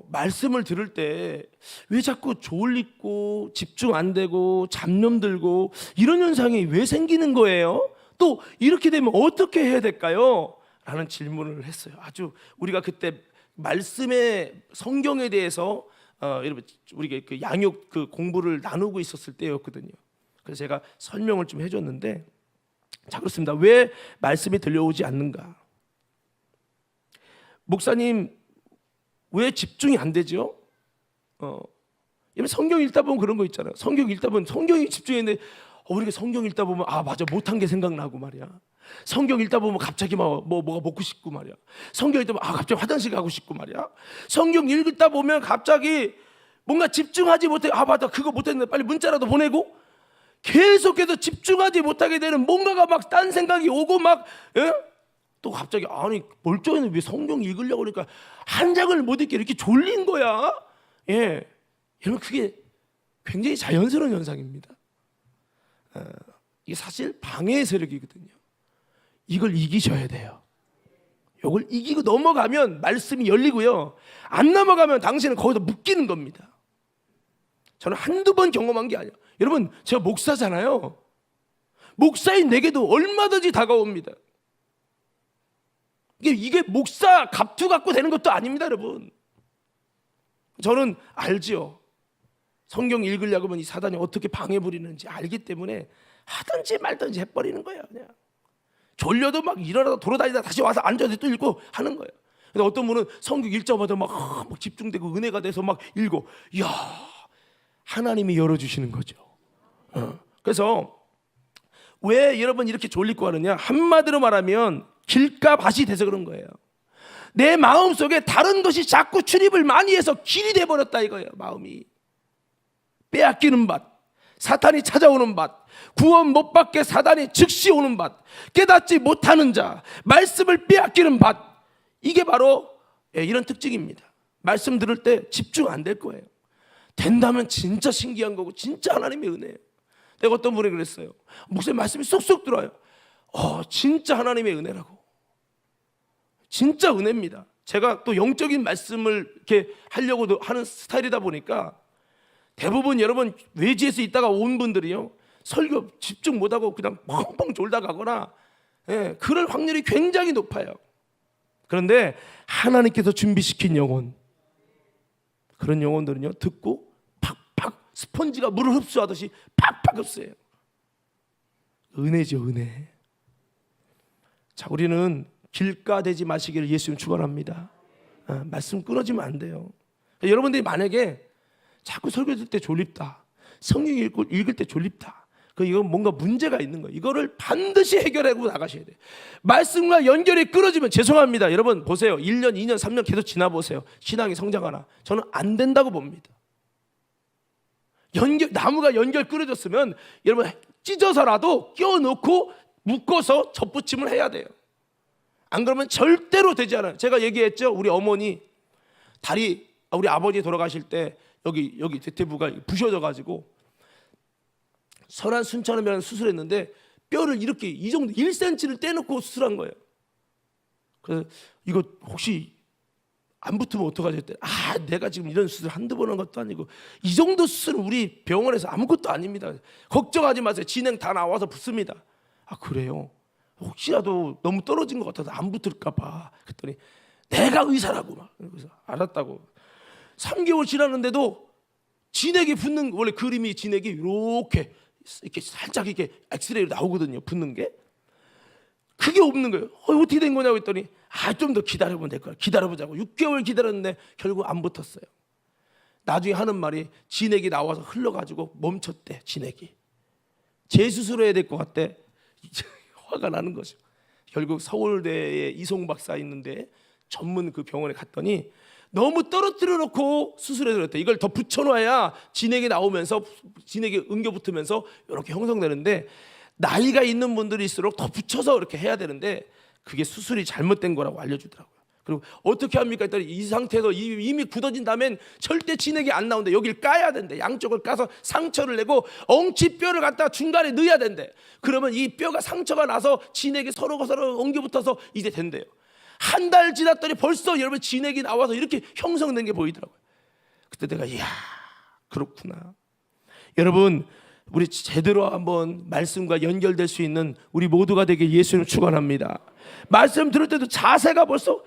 [SPEAKER 1] 말씀을 들을 때 왜 자꾸 졸리고 집중 안 되고 잡념 들고 이런 현상이 왜 생기는 거예요? 또 이렇게 되면 어떻게 해야 될까요? 라는 질문을 했어요. 아주 우리가 그때 말씀의 성경에 대해서 여러분 우리가 그 양육 그 공부를 나누고 있었을 때였거든요. 그래서 제가 설명을 좀 해줬는데, 자, 그렇습니다. 왜 말씀이 들려오지 않는가? 목사님 왜 집중이 안 되죠? 성경 읽다 보면 그런 거 있잖아요. 성경 읽다 보면 성경이 집중했는데 우리가 성경 읽다 보면 맞아, 못한 게 생각나고 말이야. 성경 읽다 보면 갑자기 뭐가 먹고 싶고 말이야. 성경 읽다 보면 갑자기 화장실 가고 싶고 말이야. 성경 읽다 보면 갑자기 뭔가 집중하지 못해. 맞다, 그거 못했는데 빨리 문자라도 보내고, 계속해서 집중하지 못하게 되는 뭔가가 막 딴 생각이 오고 막 또 갑자기 멀쩡했는데 왜 성경 읽으려고 그러니까 한 장을 못 읽게 이렇게 졸린 거야. 여러분 그게 굉장히 자연스러운 현상입니다. 이게 사실 방해의 세력이거든요. 이걸 이기셔야 돼요. 이걸 이기고 넘어가면 말씀이 열리고요. 안 넘어가면 당신은 거기서 묶이는 겁니다. 저는 한두 번 경험한 게 아니에요. 여러분 제가 목사잖아요. 목사인 내게도 얼마든지 다가옵니다. 이게 목사 갑투 갖고 되는 것도 아닙니다, 여러분. 저는 알지요. 성경 읽으려고 하면 이 사단이 어떻게 방해 부리는지 알기 때문에 하든지 말든지 해버리는 거예요. 그냥 졸려도 막 일어나다 돌아다니다 다시 와서 앉아서 또 읽고 하는 거예요. 근데 어떤 분은 성경 읽자마자 막 집중되고 은혜가 돼서 막 읽고, 이야, 하나님이 열어주시는 거죠. 그래서 왜 여러분 이렇게 졸리고 하느냐? 한마디로 말하면 길가밭이 돼서 그런 거예요. 내 마음속에 다른 것이 자꾸 출입을 많이 해서 길이 돼버렸다 이거예요. 마음이 빼앗기는 밭, 사탄이 찾아오는 밭, 구원 못 받게 사단이 즉시 오는 밭, 깨닫지 못하는 자, 말씀을 빼앗기는 밭, 이게 바로 이런 특징입니다. 말씀 들을 때 집중 안 될 거예요. 된다면 진짜 신기한 거고 진짜 하나님의 은혜예요. 내가 어떤 분이 그랬어요. 목사님 말씀이 쏙쏙 들어와요. 진짜 하나님의 은혜라고. 진짜 은혜입니다. 제가 또 영적인 말씀을 이렇게 하려고 하는 스타일이다 보니까 대부분 여러분 외지에서 있다가 온 분들이요, 설교 집중 못하고 그냥 펑펑 졸다 가거나 그럴 확률이 굉장히 높아요. 그런데 하나님께서 준비시킨 영혼, 그런 영혼들은요 듣고 팍팍 스펀지가 물을 흡수하듯이 팍팍 흡수해요. 은혜죠, 은혜. 자, 우리는 길가되지 마시기를 예수님 축원합니다. 말씀 끊어지면 안 돼요. 여러분들이 만약에 자꾸 설교 들을 때 졸립다, 성경 읽을 때 졸립다, 이건 뭔가 문제가 있는 거예요. 이거를 반드시 해결하고 나가셔야 돼요. 말씀과 연결이 끊어지면 죄송합니다. 여러분 보세요. 1년, 2년, 3년 계속 지나보세요. 신앙이 성장하나? 저는 안 된다고 봅니다. 나무가 연결 끊어졌으면 여러분 찢어서라도 끼워놓고 묶어서 접붙임을 해야 돼요. 안 그러면 절대로 되지 않아요. 제가 얘기했죠. 우리 어머니 다리, 우리 아버지 돌아가실 때 여기 대퇴부가 부셔져가지고 선한 순천하면 수술했는데 뼈를 이렇게 이 정도 1cm를 떼놓고 수술한 거예요. 그래서 이거 혹시 안 붙으면 어떡하지 했대. 내가 지금 이런 수술 한두 번 한 것도 아니고 이 정도 수술은 우리 병원에서 아무것도 아닙니다. 걱정하지 마세요. 진행 다 나와서 붙습니다. 그래요? 혹시라도 너무 떨어진 것 같아서 안 붙을까 봐. 그랬더니 내가 의사라고 막. 그래서 알았다고. 3개월 지났는데도 진액이 붙는, 원래 그림이 진액이 이렇게 살짝 이렇게 엑스레이로 나오거든요. 붙는 게. 그게 없는 거예요. 어떻게 된 거냐고 했더니 좀 더 기다려보면 될 거야. 기다려보자고. 6개월 기다렸는데 결국 안 붙었어요. 나중에 하는 말이 진액이 나와서 흘러가지고 멈췄대. 진액이. 재수술해야 될 것 같대. 화가 나는 거죠. 결국 서울대에 이송 박사 있는데 전문 그 병원에 갔더니 너무 떨어뜨려 놓고 수술해 드렸대. 이걸 더 붙여놔야 진액이 나오면서 진액이 엉겨 붙으면서 이렇게 형성되는데, 나이가 있는 분들일수록 더 붙여서 이렇게 해야 되는데 그게 수술이 잘못된 거라고 알려주더라고요. 그리고 어떻게 합니까 했더니 이 상태에서 이미 굳어진 다음엔 절대 진액이 안 나오는데 여기를 까야 된대. 양쪽을 까서 상처를 내고 엉치뼈를 갖다가 중간에 넣어야 된대. 그러면 이 뼈가 상처가 나서 진액이 서로 엉겨 붙어서 이제 된대요. 한 달 지났더니 벌써 여러분 진액이 나와서 이렇게 형성된 게 보이더라고요. 그때 내가 이야 그렇구나. 여러분 우리 제대로 한번 말씀과 연결될 수 있는 우리 모두가 되게 예수님 축원합니다. 말씀 들을 때도 자세가 벌써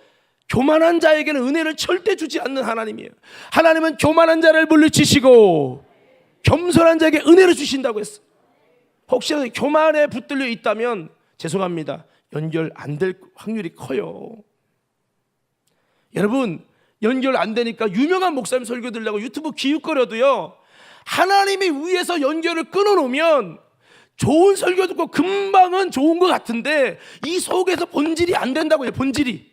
[SPEAKER 1] 교만한 자에게는 은혜를 절대 주지 않는 하나님이에요. 하나님은 교만한 자를 물리치시고 겸손한 자에게 은혜를 주신다고 했어요. 혹시라도 교만에 붙들려 있다면 죄송합니다. 연결 안 될 확률이 커요. 여러분 연결 안 되니까 유명한 목사님 설교 들으려고 유튜브 기웃거려도요, 하나님이 위에서 연결을 끊어놓으면 좋은 설교 듣고 금방은 좋은 것 같은데 이 속에서 본질이 안 된다고 해요. 본질이.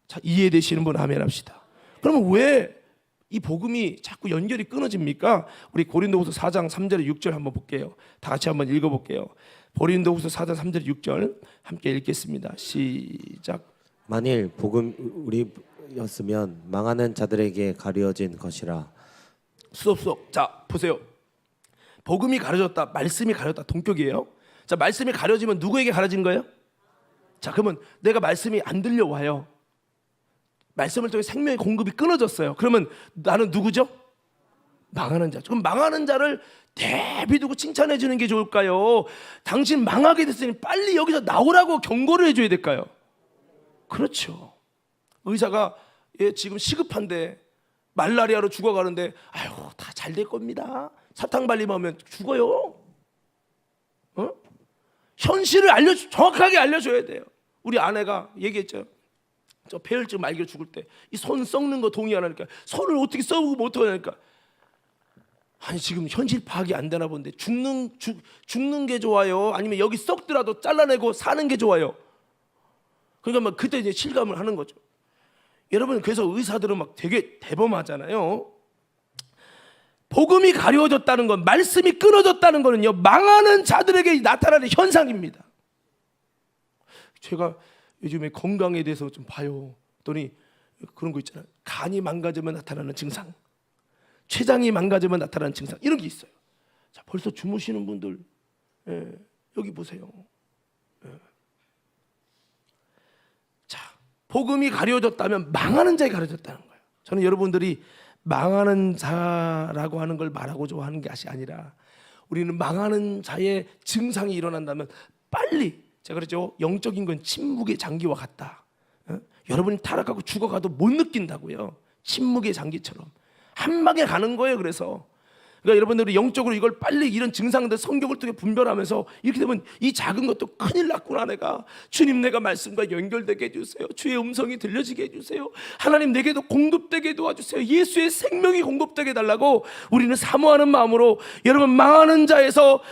[SPEAKER 1] 자, 이해되시는 분 아멘 합시다. 그러면 왜 이 복음이 자꾸 연결이 끊어집니까? 우리 고린도후서 4장 3절에 6절 한번 볼게요. 다 같이 한번 읽어볼게요. 고린도후서 4장 3절에 6절 함께 읽겠습니다. 시작.
[SPEAKER 2] 만일 복음 우리였으면 망하는 자들에게 가려진 것이라.
[SPEAKER 1] 수업. 자 보세요. 복음이 가려졌다, 말씀이 가려졌다 동격이에요. 자, 말씀이 가려지면 누구에게 가려진 거예요? 자, 그러면 내가 말씀이 안 들려와요. 말씀을 통해 생명의 공급이 끊어졌어요. 그러면 나는 누구죠? 망하는 자. 그럼 망하는 자를 대비 두고 칭찬해 주는 게 좋을까요? 당신 망하게 됐으니 빨리 여기서 나오라고 경고를 해줘야 될까요? 그렇죠. 의사가 지금 시급한데 말라리아로 죽어가는데 아이고 다 잘 될 겁니다. 사탕 발림하면 죽어요. 현실을 정확하게 알려줘야 돼요. 우리 아내가 얘기했죠. 저 폐혈증 말기로 죽을 때 이 손 썩는 거 동의 안 하니까 손을 어떻게 썩고 어떻게 하니까 아니 지금 현실 파악이 안 되나 본데 죽는 게 좋아요? 아니면 여기 썩더라도 잘라내고 사는 게 좋아요? 그러니까 막 그때 이제 실감을 하는 거죠. 여러분 그래서 의사들은 막 되게 대범하잖아요. 복음이 가려졌다는 건, 말씀이 끊어졌다는 거는요, 망하는 자들에게 나타나는 현상입니다. 제가 요즘에 건강에 대해서 좀 봐요. 그랬더니 그런 거 있잖아요. 간이 망가지면 나타나는 증상, 췌장이 망가지면 나타나는 증상, 이런 게 있어요. 자, 벌써 주무시는 분들 여기 보세요. 자, 복음이 가려졌다면 망하는 자에 가려졌다는 거예요. 저는 여러분들이 망하는 자라고 하는 걸 말하고자 하는 것이 아니라 우리는 망하는 자의 증상이 일어난다면 빨리, 제가 그랬죠. 영적인 건 침묵의 장기와 같다. 여러분이 타락하고 죽어가도 못 느낀다고요. 침묵의 장기처럼 한 방에 가는 거예요. 그래서 그러니까 여러분들이 영적으로 이걸 빨리 이런 증상들 성경을 통해 분별하면서 이렇게 되면 이 작은 것도 큰일 났구나. 내가 주님, 내가 말씀과 연결되게 해주세요. 주의 음성이 들려지게 해주세요. 하나님, 내게도 공급되게 도와주세요. 예수의 생명이 공급되게 해달라고 우리는 사모하는 마음으로, 여러분 망하는 자에서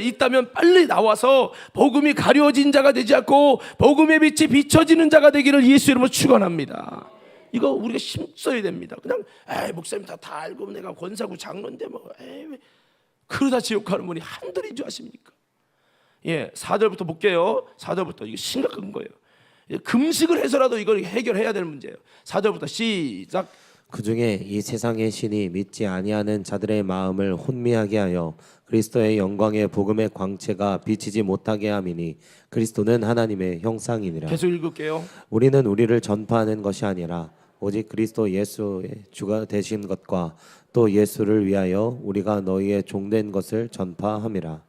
[SPEAKER 1] 있다면 빨리 나와서 복음이 가려진 자가 되지 않고 복음의 빛이 비춰지는 자가 되기를 예수 이름으로 축원합니다. 이거 우리가 힘써야 됩니다. 그냥 목사님 다 알고 내가 권사고 장로인데 뭐 그러다 지옥 가는 분이 한둘인 줄 아십니까? 4절부터 볼게요. 4절부터 이거 심각한 거예요. 금식을 해서라도 이걸 해결해야 될 문제예요. 4절부터 시작.
[SPEAKER 2] 그중에 이 세상의 신이 믿지 아니하는 자들의 마음을 혼미하게 하여 그리스도의 영광의 복음의 광채가 비치지 못하게 함이니 그리스도는 하나님의 형상이니라.
[SPEAKER 1] 계속 읽을게요.
[SPEAKER 2] 우리는 우리를 전파하는 것이 아니라 오직 그리스도 예수의 주가 되신 것과 또 예수를 위하여 우리가 너희의 종된 것을 전파함이라.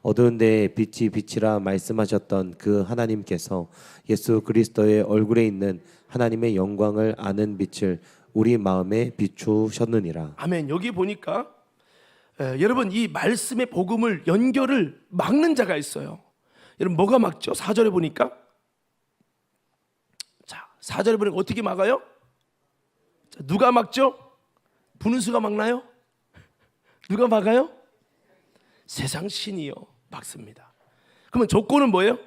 [SPEAKER 2] 어두운 데에 빛이 비치라 말씀하셨던 그 하나님께서 예수 그리스도의 얼굴에 있는 하나님의 영광을 아는 빛을 우리 마음에 비추셨느니라.
[SPEAKER 1] 아멘. 여기 보니까 여러분 이 말씀의 복음을 연결을 막는 자가 있어요. 여러분 뭐가 막죠? 4절에 보니까, 자 4절에 보니까 어떻게 막아요? 자, 누가 막죠? 분은수가 막나요? 누가 막아요? 세상 신이요 막습니다. 그러면 조건은 뭐예요?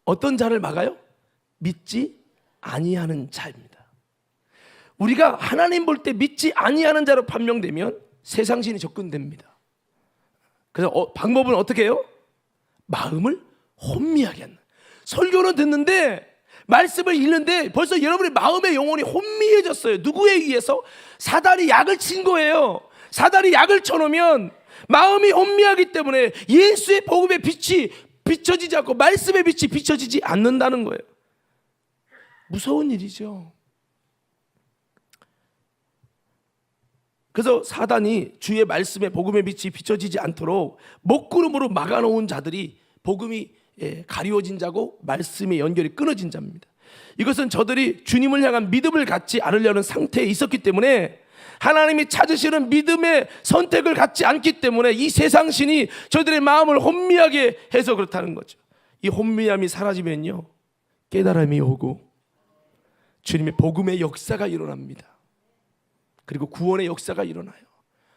[SPEAKER 1] 어떤 자를 막아요? 믿지 아니하는 자입니다. 우리가 하나님 볼 때 믿지 아니하는 자로 판명되면 세상 신이 접근됩니다. 그래서 방법은 어떻게 해요? 마음을 혼미하게 하는. 설교는 듣는데 말씀을 읽는데 벌써 여러분의 마음의 영혼이 혼미해졌어요. 누구에 의해서? 사단이 약을 친 거예요. 사단이 약을 쳐놓으면 마음이 혼미하기 때문에 예수의 복음의 빛이 비춰지지 않고 말씀의 빛이 비춰지지 않는다는 거예요. 무서운 일이죠. 그래서 사단이 주의 말씀에 복음의 빛이 비춰지지 않도록 먹구름으로 막아놓은 자들이 복음이 가리워진 자고 말씀의 연결이 끊어진 자입니다. 이것은 저들이 주님을 향한 믿음을 갖지 않으려는 상태에 있었기 때문에, 하나님이 찾으시는 믿음의 선택을 갖지 않기 때문에 이 세상신이 저들의 마음을 혼미하게 해서 그렇다는 거죠. 이 혼미함이 사라지면요, 깨달음이 오고 주님의 복음의 역사가 일어납니다. 그리고 구원의 역사가 일어나요.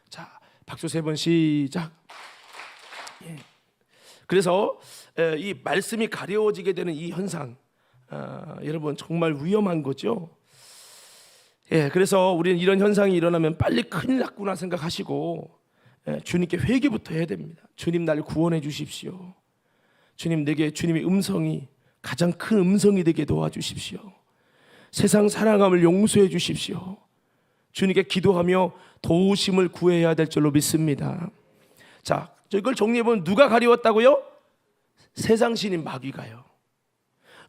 [SPEAKER 1] 자, 박수 3번 시작. 예. 그래서 이 말씀이 가려워지게 되는 이 현상, 여러분 정말 위험한 거죠. 예, 그래서 우리는 이런 현상이 일어나면 빨리 큰일 났구나 생각하시고 주님께 회개부터 해야 됩니다. 주님, 날 구원해 주십시오. 주님, 내게 주님의 음성이 가장 큰 음성이 되게 도와주십시오. 세상 사랑함을 용서해 주십시오. 주님께 기도하며 도우심을 구해야 될 줄로 믿습니다. 자, 이걸 정리해보면 누가 가리웠다고요? 세상신인 마귀가요.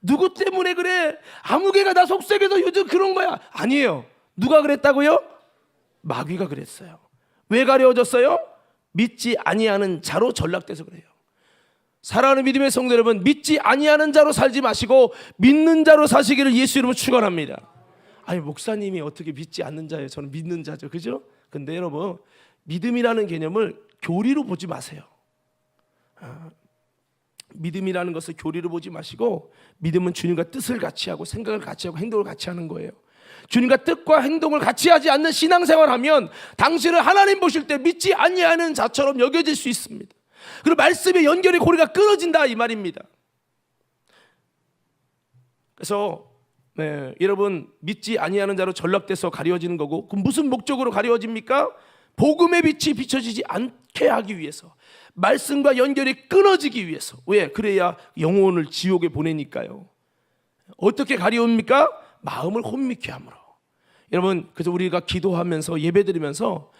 [SPEAKER 1] 누구 때문에 그래? 아무개가 나 속삭여서 요즘 그런 거야. 아니에요. 누가 그랬다고요? 마귀가 그랬어요. 왜 가려워졌어요? 믿지 아니하는 자로 전락돼서 그래요. 사랑하는 믿음의 성도 여러분, 믿지 아니하는 자로 살지 마시고 믿는 자로 사시기를 예수 이름으로 축원합니다. 아니, 목사님이 어떻게 믿지 않는 자예요? 저는 믿는 자죠, 그죠? 근데 여러분, 믿음이라는 개념을 교리로 보지 마세요. 믿음이라는 것을 교리로 보지 마시고, 믿음은 주님과 뜻을 같이 하고 생각을 같이 하고 행동을 같이 하는 거예요. 주님과 뜻과 행동을 같이 하지 않는 신앙생활하면 당신을 하나님 보실 때 믿지 아니하는 자처럼 여겨질 수 있습니다. 그리고 말씀의 연결의 고리가 끊어진다, 이 말입니다. 그래서 여러분, 믿지 아니하는 자로 전락돼서 가려워지는 거고, 그럼 무슨 목적으로 가려워집니까? 복음의 빛이 비춰지지 않게 하기 위해서, 말씀과 연결이 끊어지기 위해서. 왜? 그래야 영혼을 지옥에 보내니까요. 어떻게 가려웁니까? 마음을 혼미케 함으로. 여러분, 그래서 우리가 기도하면서 예배드리면서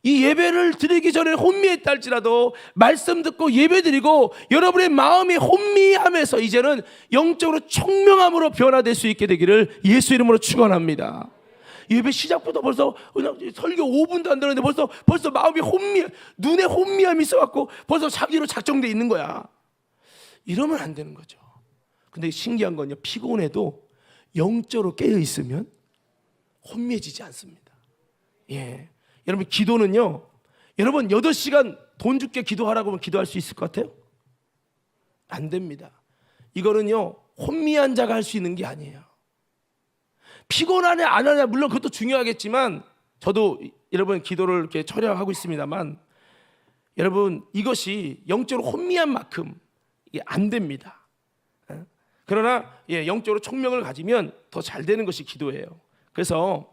[SPEAKER 1] 이 예배를 드리기 전에 혼미했다 할지라도 말씀 듣고 예배드리고 여러분의 마음이 혼미함에서 이제는 영적으로 총명함으로 변화될 수 있게 되기를 예수 이름으로 축원합니다. 예배 시작부터 벌써 그냥 설교 5분도 안 되는데 벌써 마음이 눈에 혼미함이 있어갖고 벌써 자기로 작정돼 있는 거야. 이러면 안 되는 거죠. 근데 신기한 건요, 피곤해도 영적으로 깨어 있으면 혼미해지지 않습니다. 예. 여러분, 기도는요, 여러분 8시간 돈 줄게 기도하라고 하면 기도할 수 있을 것 같아요? 안 됩니다. 이거는요, 혼미한 자가 할 수 있는 게 아니에요. 피곤하냐 안 하냐 물론 그것도 중요하겠지만, 저도 여러분 기도를 이렇게 철야하고 있습니다만, 여러분 이것이 영적으로 혼미한 만큼 이게 안 됩니다. 그러나 영적으로 총명을 가지면 더 잘 되는 것이 기도예요. 그래서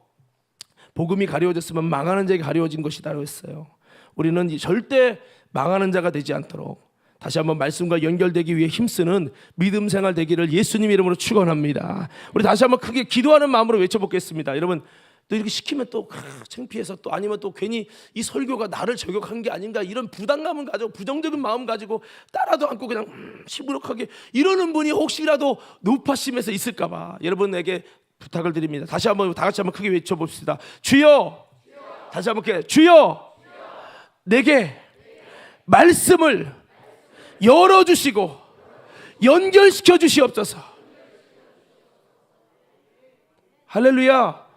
[SPEAKER 1] 복음이 가려워졌으면 망하는 자에게 가려워진 것이다라고 했어요. 우리는 절대 망하는 자가 되지 않도록 다시 한번 말씀과 연결되기 위해 힘쓰는 믿음 생활 되기를 예수님 이름으로 축원합니다. 우리 다시 한번 크게 기도하는 마음으로 외쳐보겠습니다. 여러분, 또 이렇게 시키면 또 창피해서, 또 아니면 또 괜히 이 설교가 나를 저격한 게 아닌가, 이런 부담감을 가지고 부정적인 마음 가지고 따라도 않고 그냥 시무룩하게 이러는 분이 혹시라도 노파심에서 있을까봐 여러분에게 부탁을 드립니다. 다시 한번 다 같이 한번 크게 외쳐봅시다. 주여, 다시 한번 크게, 주여, 내게 말씀을 열어주시고 연결시켜 주시옵소서. 할렐루야.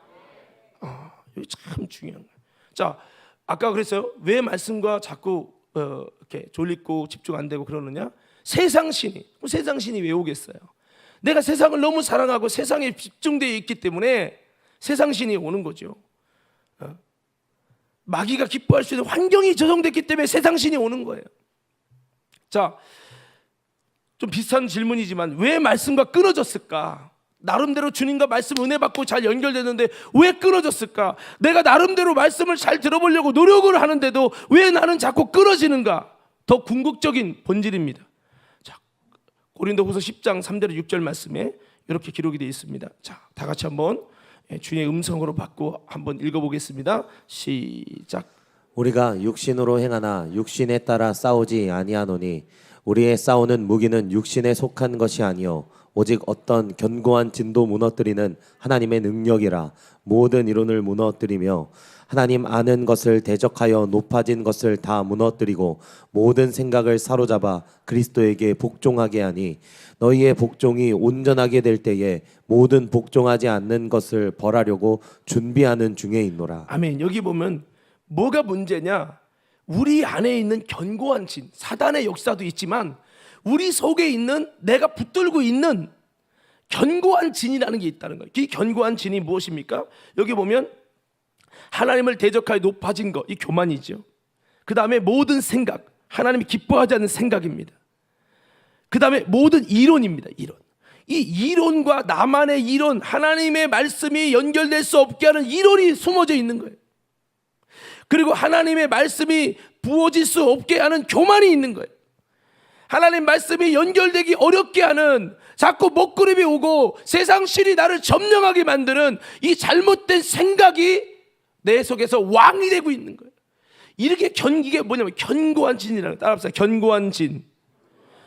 [SPEAKER 1] 이거 참 중요한 거예요. 자, 아까 그랬어요. 왜 말씀과 자꾸 이렇게 졸리고 집중 안 되고 그러느냐? 세상신이 왜 오겠어요? 내가 세상을 너무 사랑하고 세상에 집중되어 있기 때문에 세상신이 오는 거죠. 마귀가 기뻐할 수 있는 환경이 조성됐기 때문에 세상신이 오는 거예요. 자, 좀 비슷한 질문이지만 왜 말씀과 끊어졌을까? 나름대로 주님과 말씀 은혜 받고 잘 연결되는데 왜 끊어졌을까? 내가 나름대로 말씀을 잘 들어보려고 노력을 하는데도 왜 나는 자꾸 끊어지는가? 더 궁극적인 본질입니다. 자, 고린도후서 10장 3절에 6절 말씀에 이렇게 기록이 되어 있습니다. 자, 다 같이 한번 주님의 음성으로 받고 한번 읽어보겠습니다. 시작.
[SPEAKER 2] 우리가 육신으로 행하나 육신에 따라 싸우지 아니하노니 우리의 싸우는 무기는 육신에 속한 것이 아니요 오직 어떤 견고한 진도 무너뜨리는 하나님의 능력이라. 모든 이론을 무너뜨리며 하나님 아는 것을 대적하여 높아진 것을 다 무너뜨리고 모든 생각을 사로잡아 그리스도에게 복종하게 하니 너희의 복종이 온전하게 될 때에 모든 복종하지 않는 것을 벌하려고 준비하는 중에 있노라.
[SPEAKER 1] 아멘. 여기 보면 뭐가 문제냐? 우리 안에 있는 견고한 진, 사단의 역사도 있지만 우리 속에 있는 내가 붙들고 있는 견고한 진이라는 게 있다는 거예요. 이 견고한 진이 무엇입니까? 여기 보면 하나님을 대적하여 높아진 것, 이 교만이죠. 그 다음에 모든 생각, 하나님이 기뻐하지 않는 생각입니다. 그 다음에 모든 이론입니다. 이론. 이 이론과 나만의 이론, 하나님의 말씀이 연결될 수 없게 하는 이론이 숨어져 있는 거예요. 그리고 하나님의 말씀이 부어질 수 없게 하는 교만이 있는 거예요. 하나님 말씀이 연결되기 어렵게 하는, 자꾸 먹구름이 오고 세상 실이 나를 점령하게 만드는 이 잘못된 생각이 내 속에서 왕이 되고 있는 거예요. 이렇게 이게 뭐냐면 견고한 진이라는 거예요. 따라합시다. 견고한 진.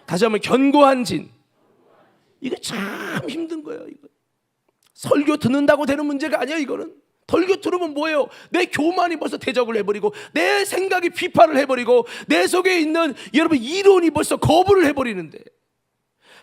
[SPEAKER 1] 다시 한번 견고한 진. 이게 참 힘든 거예요. 이거. 설교 듣는다고 되는 문제가 아니야. 이거는 설교 들으면 뭐예요? 내 교만이 벌써 대적을 해버리고 내 생각이 비판을 해버리고 내 속에 있는 여러분 이론이 벌써 거부를 해버리는데,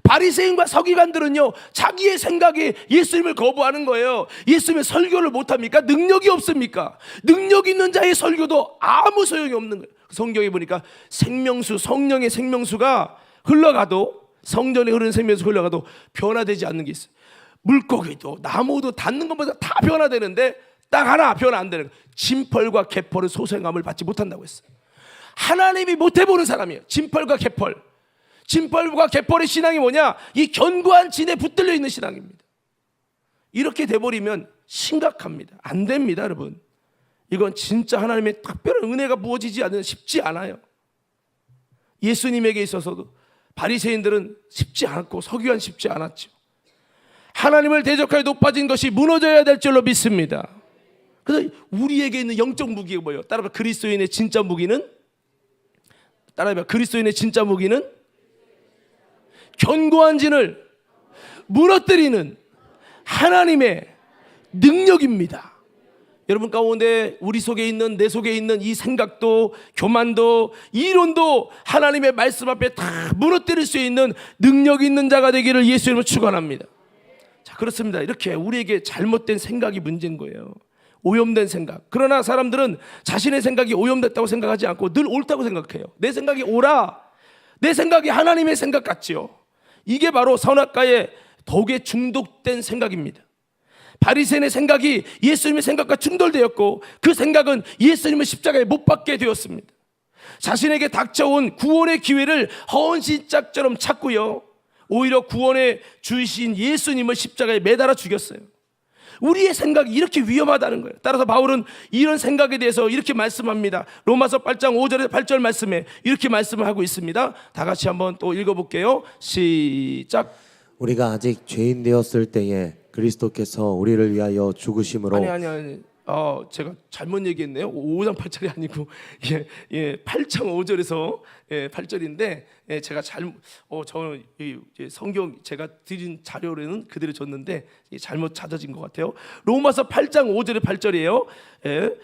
[SPEAKER 1] 바리새인과 서기관들은요 자기의 생각에 예수님을 거부하는 거예요. 예수님의 설교를 못합니까? 능력이 없습니까? 능력 있는 자의 설교도 아무 소용이 없는 거예요. 성경에 보니까 생명수, 성령의 생명수가 흘러가도, 성전에 흐르는 생명수 흘러가도 변화되지 않는 게 있어요. 물고기도 나무도 닿는 것보다 다 변화되는데 딱 하나 변화 안 되는 거예요. 진펄과 개펄은 소생함을 받지 못한다고 했어요. 하나님이 못 해보는 사람이에요. 진펄과 개펄. 진펄과 개펄의 신앙이 뭐냐? 이 견고한 진에 붙들려 있는 신앙입니다. 이렇게 돼버리면 심각합니다. 안 됩니다, 여러분. 이건 진짜 하나님의 특별한 은혜가 부어지지 않으면 쉽지 않아요. 예수님에게 있어서도 바리새인들은 쉽지 않았고 서기관 쉽지 않았죠. 하나님을 대적하여 높아진 것이 무너져야 될 줄로 믿습니다. 그래서 우리에게 있는 영적 무기가 뭐예요? 따라봐. 그리스도인의 진짜 무기는, 따라봐. 그리스도인의 진짜 무기는 견고한 진을 무너뜨리는 하나님의 능력입니다. 여러분 가운데 우리 속에 있는, 내 속에 있는 이 생각도 교만도 이론도 하나님의 말씀 앞에 다 무너뜨릴 수 있는 능력 있는 자가 되기를 예수님을 축원합니다. 자, 그렇습니다. 이렇게 우리에게 잘못된 생각이 문제인 거예요. 오염된 생각. 그러나 사람들은 자신의 생각이 오염됐다고 생각하지 않고 늘 옳다고 생각해요. 내 생각이 옳아. 내 생각이 하나님의 생각 같지요. 이게 바로 선악과의 독에 중독된 생각입니다. 바리새인의 생각이 예수님의 생각과 충돌되었고 그 생각은 예수님을 십자가에 못 박게 되었습니다. 자신에게 닥쳐온 구원의 기회를 헌신짝처럼 찾고요, 오히려 구원의 주이신 예수님을 십자가에 매달아 죽였어요. 우리의 생각이 이렇게 위험하다는 거예요. 따라서 바울은 이런 생각에 대해서 이렇게 말씀합니다. 로마서 8장 5절에서 8절 말씀에 이렇게 말씀을 하고 있습니다. 다 같이 한번 또 읽어볼게요. 시작.
[SPEAKER 2] 우리가 아직 죄인 되었을 때에 그리스도께서 우리를 위하여 죽으심으로.
[SPEAKER 1] 아니. 제가 잘못 얘기했네요. 5장 8절이 아니고 8장 5절에서 8절인데 제가 저는 성경 제가 드린 자료로는 그대로 줬는데 잘못 찾아진 것 같아요. 로마서 8장 5절에 8절이에요.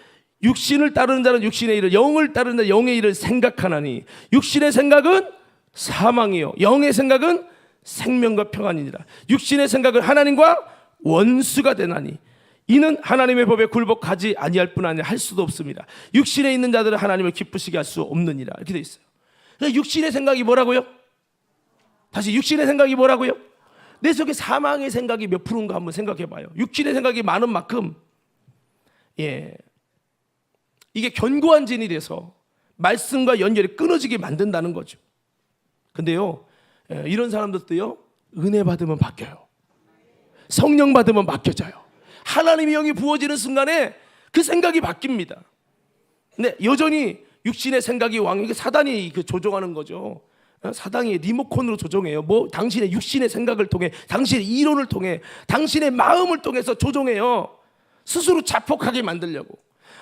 [SPEAKER 1] 육신을 따르는 자는 육신의 일을, 영을 따르는 자는 영의 일을 생각하나니 육신의 생각은 사망이요 영의 생각은 생명과 평안이니라. 육신의 생각은 하나님과 원수가 되나니 이는 하나님의 법에 굴복하지 아니할 뿐 아니라 할 수도 없습니다. 육신에 있는 자들은 하나님을 기쁘시게 할 수 없느니라. 이렇게 돼 있어요. 그러니까 육신의 생각이 뭐라고요? 다시, 육신의 생각이 뭐라고요? 내 속에 사망의 생각이 몇 프로인가 한번 생각해 봐요. 육신의 생각이 많은 만큼 이게 견고한 진이 돼서 말씀과 연결이 끊어지게 만든다는 거죠. 근데요, 이런 사람들도요, 은혜 받으면 바뀌어요. 성령 받으면 바뀌어져요. 하나님의 영이 부어지는 순간에 그 생각이 바뀝니다. 근데 여전히 육신의 생각이 왕이고 사단이 조종하는 거죠. 사단이 리모컨으로 조종해요. 당신의 육신의 생각을 통해, 당신의 이론을 통해, 당신의 마음을 통해서 조종해요. 스스로 자폭하게 만들려고.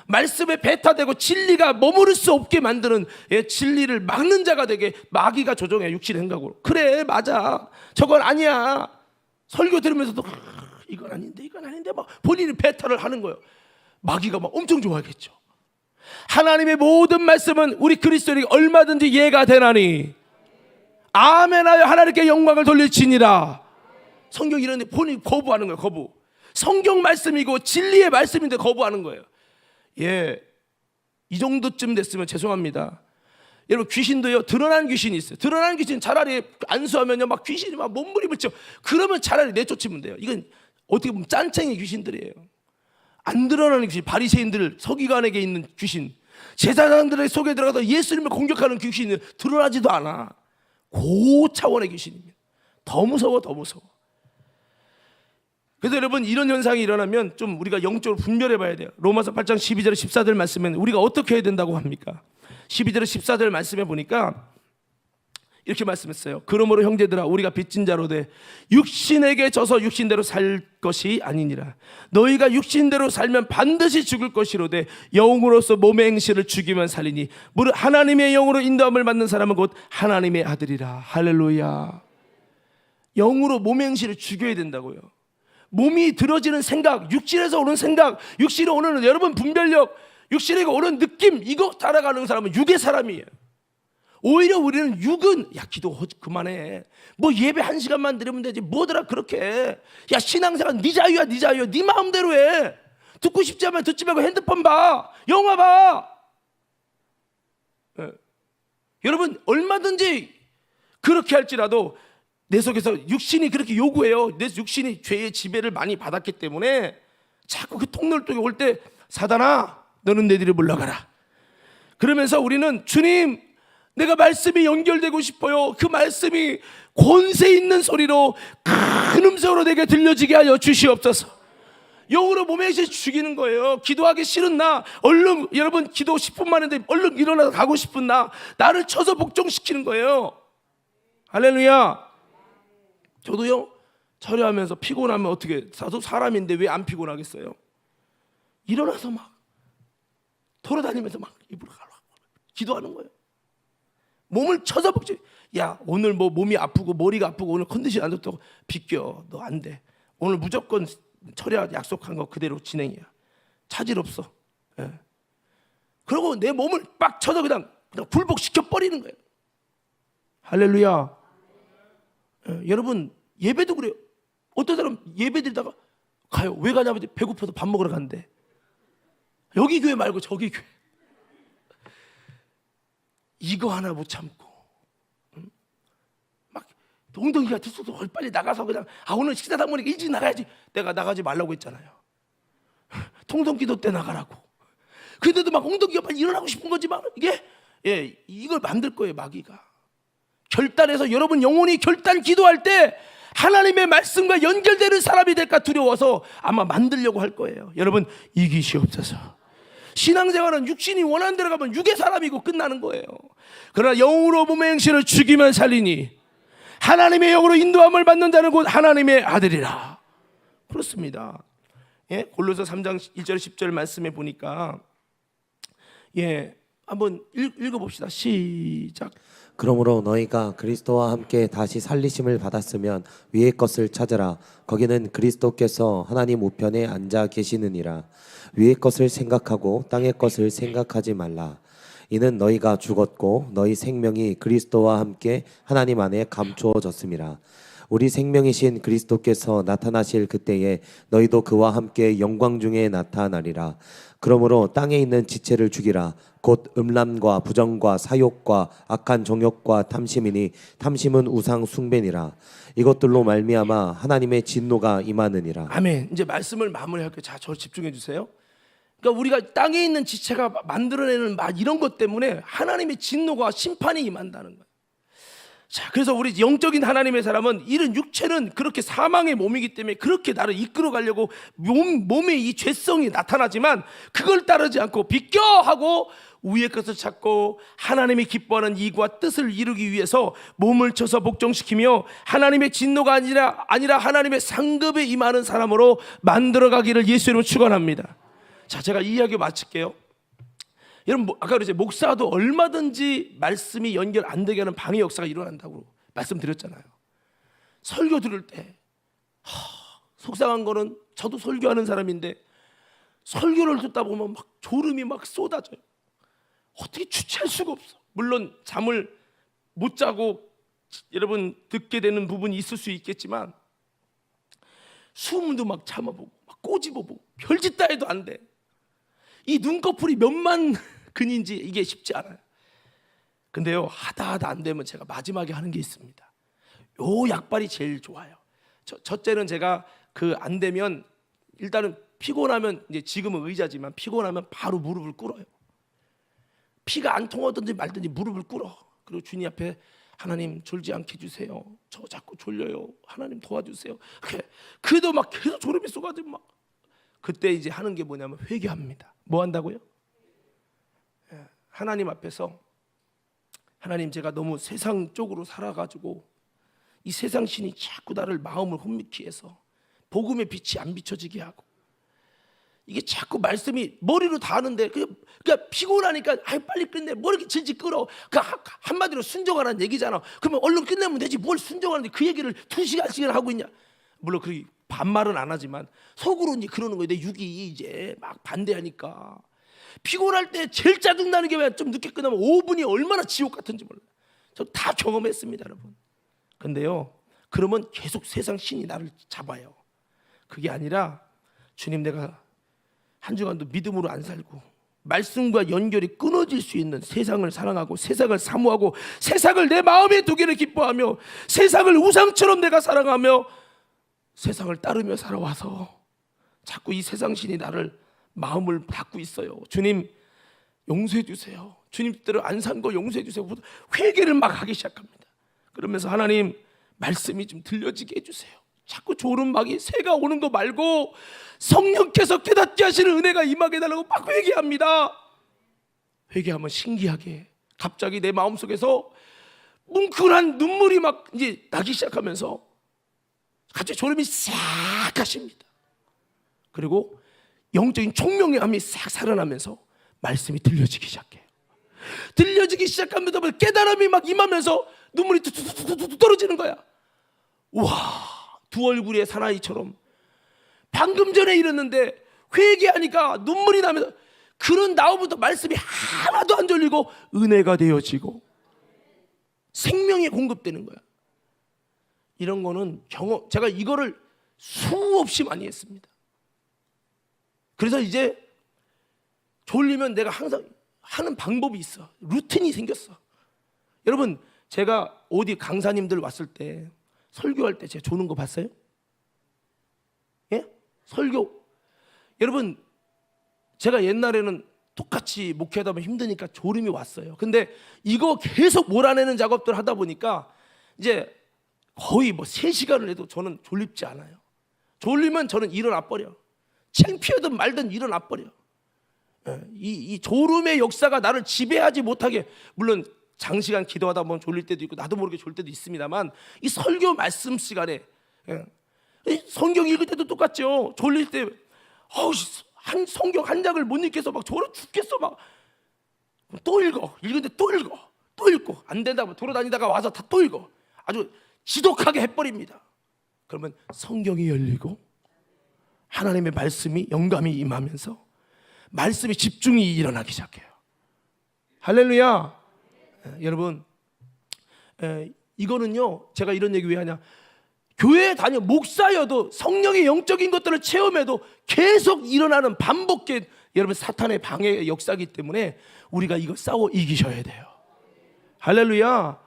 [SPEAKER 1] 말씀에 배타되고 진리가 머무를 수 없게 만드는 진리를 막는 자가 되게 마귀가 조종해. 육신의 행각으로. 그래 맞아, 저건 아니야. 설교 들으면서도 이건 아닌데 막 본인이 배타를 하는 거예요. 마귀가 막 엄청 좋아하겠죠. 하나님의 모든 말씀은 우리 그리스도인에게 얼마든지 이해가 되나니 아멘하여 하나님께 영광을 돌릴지니라. 성경 이런데 본인이 거부하는 거예요. 거부. 성경 말씀이고 진리의 말씀인데 거부하는 거예요. 이 정도쯤 됐으면 죄송합니다. 여러분, 귀신도요, 드러난 귀신이 있어요. 드러난 귀신 차라리 안수하면요 막 귀신이 막 몸부림을 쳐. 그러면 차라리 내쫓으면 돼요. 이건 어떻게 보면 짠챙이 귀신들이에요. 안 드러나는 귀신, 바리새인들, 서기관에게 있는 귀신, 제사장들의 속에 들어가서 예수님을 공격하는 귀신은 드러나지도 않아. 고 차원의 귀신입니다. 더 무서워. 그래서 여러분, 이런 현상이 일어나면 좀 우리가 영적으로 분별해 봐야 돼요. 로마서 8장 12절 14절 말씀에는 우리가 어떻게 해야 된다고 합니까? 12절 14절 말씀에 보니까 이렇게 말씀했어요. 그러므로 형제들아, 우리가 빚진 자로 돼 육신에게 져서 육신대로 살 것이 아니니라. 너희가 육신대로 살면 반드시 죽을 것이로되 영으로서 몸의 행실을 죽이면 살리니 무릇 하나님의 영으로 인도함을 받는 사람은 곧 하나님의 아들이라. 할렐루야. 영으로 몸의 행실을 죽여야 된다고요. 몸이 들어지는 생각, 육신에서 오는 생각, 육신에 오는 여러분 분별력, 육신에게 오는 느낌, 이거 따라가는 사람은 육의 사람이에요. 오히려 우리는 육은 야 기도 그만해, 뭐 예배 1시간만 드리면 되지 뭐더라 그렇게, 야 신앙생활 네 자유야, 네 마음대로 해. 듣고 싶지 않으면 듣지 말고 핸드폰 봐, 영화 봐. 여러분, 얼마든지 그렇게 할지라도 내 속에서 육신이 그렇게 요구해요. 내 육신이 죄의 지배를 많이 받았기 때문에 자꾸 그 통로를 통해 올 때 사단아 너는 내 뒤를 물러가라. 그러면서 우리는 주님, 내가 말씀이 연결되고 싶어요. 그 말씀이 권세 있는 소리로 큰 음성으로 내게 들려지게 하여 주시옵소서. 영으로 몸에 죽이는 거예요. 기도하기 싫은 나, 얼른 여러분 기도 10분만 했는데 얼른 일어나서 가고 싶은 나를 쳐서 복종시키는 거예요. 할렐루야. 저도요, 철회하면서 피곤하면 어떻게, 저도 사람인데 왜 안 피곤하겠어요? 일어나서 막 돌아다니면서 막 입으로 가려고 기도하는 거예요. 몸을 쳐서 복종. 야 오늘 뭐 몸이 아프고 머리가 아프고 오늘 컨디션 안 좋다고 비껴. 너 안 돼. 오늘 무조건 철회 약속한 거 그대로 진행이야. 차질 없어. 그리고 내 몸을 빡 쳐서 그냥 굴복시켜 버리는 거예요. 할렐루야. 여러분, 예배도 그래요. 어떤 사람 예배 드리다가 가요. 왜 가냐면 배고파서 밥 먹으러 간대. 여기 교회 말고 저기 교회. 이거 하나 못 참고 막 엉덩이가 들썩도 빨리 나가서 그냥 오늘 식사 다 먹으니까 일찍 나가야지. 내가 나가지 말라고 했잖아요. 통성기도 때 나가라고. 그런데도 막 엉덩이가 빨리 일어나고 싶은 거지. 막 이게 이걸 만들 거예요, 마귀가. 결단해서 여러분 영혼이 결단 기도할 때 하나님의 말씀과 연결되는 사람이 될까 두려워서 아마 만들려고 할 거예요. 여러분, 이기시옵소서. 신앙생활은 육신이 원하는 대로 가면 육의 사람이고 끝나는 거예요. 그러나 영으로 몸의 행실을 죽이면 살리니 하나님의 영으로 인도함을 받는 자는 곧 하나님의 아들이라. 그렇습니다. 골로새 3장 1절 10절 말씀에 보니까 한번 읽어봅시다. 시작.
[SPEAKER 2] 그러므로 너희가 그리스도와 함께 다시 살리심을 받았으면 위의 것을 찾으라. 거기는 그리스도께서 하나님 우편에 앉아 계시느니라. 위의 것을 생각하고 땅의 것을 생각하지 말라. 이는 너희가 죽었고 너희 생명이 그리스도와 함께 하나님 안에 감추어졌음이라. 우리 생명이신 그리스도께서 나타나실 그때에 너희도 그와 함께 영광 중에 나타나리라. 그러므로 땅에 있는 지체를 죽이라. 곧 음란과 부정과 사욕과 악한 정욕과 탐심이니 탐심은 우상 숭배니라. 이것들로 말미암아 하나님의 진노가 임하느니라.
[SPEAKER 1] 아멘. 이제 말씀을 마무리할게요. 자, 저 집중해 주세요. 그러니까 우리가 땅에 있는 지체가 만들어내는 이런 것 때문에 하나님의 진노가 심판이 임한다는 거예요. 자, 그래서 우리 영적인 하나님의 사람은 이런 육체는 그렇게 사망의 몸이기 때문에 그렇게 나를 이끌어 가려고 몸의 이 죄성이 나타나지만 그걸 따르지 않고 비껴 하고 위의 것을 찾고 하나님이 기뻐하는 이과 뜻을 이루기 위해서 몸을 쳐서 복종시키며 하나님의 진노가 아니라 하나님의 상급에 임하는 사람으로 만들어가기를 예수 이름으로 축원합니다. 자, 제가 이 이야기 마칠게요. 여러분, 아까 그랬죠. 목사도 얼마든지 말씀이 연결 안 되게 하는 방해 역사가 일어난다고 말씀드렸잖아요. 설교 들을 때 속상한 거는 저도 설교하는 사람인데 설교를 듣다 보면 막 졸음이 막 쏟아져요. 어떻게 주체할 수가 없어. 물론 잠을 못 자고 여러분 듣게 되는 부분이 있을 수 있겠지만 숨도 막 참아보고 막 꼬집어보고 별짓 다 해도 안 돼. 이 눈꺼풀이 몇만 근인지 이게 쉽지 않아요. 근데요, 하다 안 되면 제가 마지막에 하는 게 있습니다. 요 약발이 제일 좋아요. 첫째는 제가 그 안 되면 일단은 피곤하면, 이제 지금은 의자지만 피곤하면 바로 무릎을 꿇어요. 피가 안 통하든지 말든지 무릎을 꿇어. 그리고 주님 앞에 하나님 졸지 않게 해주세요. 저 자꾸 졸려요. 하나님 도와주세요. 그래도 막 계속 졸음이 쏟아지면 막 그때 이제 하는 게 뭐냐면 회개합니다. 뭐 한다고요? 하나님 앞에서 하나님, 제가 너무 세상 쪽으로 살아가지고 이 세상 신이 자꾸 나를 마음을 혼미케 해서 복음의 빛이 안 비춰지게 하고 이게 자꾸 말씀이 머리로 닿는데 그러니까 피곤하니까 빨리 끝내. 뭐 이렇게 질질 끌어. 한마디로 순종하라는 얘기잖아. 그러면 얼른 끝내면 되지. 뭘 순종하는데 그 얘기를 2시간씩이나 하고 있냐. 물론 그 반말은 안 하지만 속으로 이제 그러는 거예요. 내 육이 이제 막 반대하니까. 피곤할 때 제일 짜증나는 게 왜 좀 늦게 끝나면 5분이 얼마나 지옥 같은지 몰라요. 저 다 경험했습니다, 여러분. 근데요, 그러면 계속 세상 신이 나를 잡아요. 그게 아니라 주님, 내가 한 주간도 믿음으로 안 살고 말씀과 연결이 끊어질 수 있는 세상을 사랑하고 세상을 사모하고 세상을 내 마음에 두기를 기뻐하며 세상을 우상처럼 내가 사랑하며 세상을 따르며 살아와서 자꾸 이 세상 신이 나를 마음을 닫고 있어요. 주님 용서해 주세요. 주님 뜻대로 안 산 거 용서해 주세요. 회개를 막 하기 시작합니다. 그러면서 하나님 말씀이 좀 들려지게 해주세요. 자꾸 졸음막이 새가 오는 거 말고 성령께서 깨닫게 하시는 은혜가 임하게 해달라고 막 회개합니다. 회개하면 신기하게 갑자기 내 마음속에서 뭉클한 눈물이 막 이제 나기 시작하면서 갑자기 졸음이 싹 가십니다. 그리고 영적인 총명함이 싹 살아나면서 말씀이 들려지기 시작해요. 들려지기 시작하면서 깨달음이 막 임하면서 눈물이 뚝뚝뚝뚝 떨어지는 거야. 와, 두 얼굴의 사나이처럼 방금 전에 이랬는데 회개하니까 눈물이 나면서 그런 다음부터 말씀이 하나도 안 졸리고 은혜가 되어지고 생명이 공급되는 거야. 이런 거는 경험, 제가 이거를 수없이 많이 했습니다. 그래서 이제 졸리면 내가 항상 하는 방법이 있어. 루틴이 생겼어. 여러분, 제가 어디 강사님들 왔을 때 설교할 때 제가 조는 거 봤어요? 예? 설교. 여러분, 제가 옛날에는 똑같이 목회하다 보면 힘드니까 졸음이 왔어요. 근데 이거 계속 몰아내는 작업들 하다 보니까 이제 거의 뭐 3시간을 해도 저는 졸립지 않아요. 졸리면 저는 일어나 버려. 창피하든 말든 일어나 버려. 이 졸음의 역사가 나를 지배하지 못하게, 물론 장시간 기도하다 보면 졸릴 때도 있고 나도 모르게 졸릴 때도 있습니다만 이 설교 말씀 시간에 성경 읽을 때도 똑같죠. 졸릴 때 한 성경 한 장을 못 읽겠어. 막 졸아 죽겠어. 막 또 읽는데 또 읽고 안 된다 면 돌아다니다가 와서 다 또 읽어. 아주 지독하게 해버립니다. 그러면 성경이 열리고 하나님의 말씀이 영감이 임하면서 말씀의 집중이 일어나기 시작해요. 할렐루야. 여러분, 이거는요, 제가 이런 얘기 왜 하냐, 교회에 다녀 목사여도 성령의 영적인 것들을 체험해도 계속 일어나는 반복된 여러분 사탄의 방해 역사이기 때문에 우리가 이거 싸워 이기셔야 돼요. 할렐루야.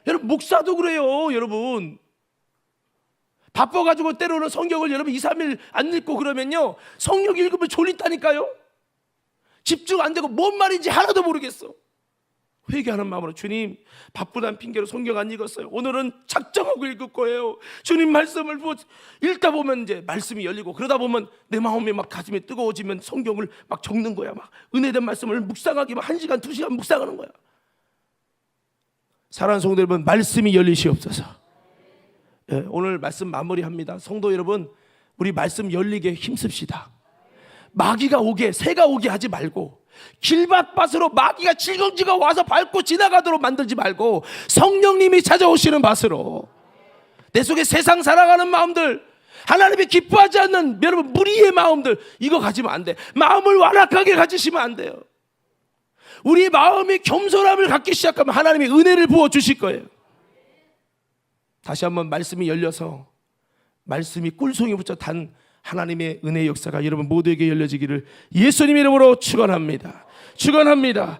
[SPEAKER 1] 여러분, 목사도 그래요. 여러분 바빠가지고 때로는 성경을 여러분 2, 3일 안 읽고 그러면요, 성경 읽으면 졸린다니까요. 집중 안 되고 뭔 말인지 하나도 모르겠어. 회개하는 마음으로, 주님 바쁘다는 핑계로 성경 안 읽었어요. 오늘은 작정하고 읽을 거예요. 주님 말씀을 읽다 보면 이제 말씀이 열리고 그러다 보면 내 마음이 막 가슴이 뜨거워지면 성경을 막 적는 거야. 막 은혜된 말씀을 묵상하기 막 1시간 2시간 묵상하는 거야. 사랑하는 성도 여러분, 말씀이 열리시옵소서. 오늘 말씀 마무리합니다. 성도 여러분, 우리 말씀 열리게 힘씁시다. 마귀가 오게, 새가 오게 하지 말고, 길밭밭으로 마귀가 질겅질겅 와서 밟고 지나가도록 만들지 말고 성령님이 찾아오시는 밭으로, 내 속에 세상 살아가는 마음들, 하나님이 기뻐하지 않는 여러분 무리의 마음들, 이거 가지면 안 돼. 마음을 완악하게 가지시면 안 돼요. 우리 마음이 겸손함을 갖기 시작하면 하나님이 은혜를 부어주실 거예요. 다시 한번 말씀이 열려서 말씀이 꿀송이 붙여 단 하나님의 은혜의 역사가 여러분 모두에게 열려지기를 예수님 이름으로 축원합니다. 축원합니다.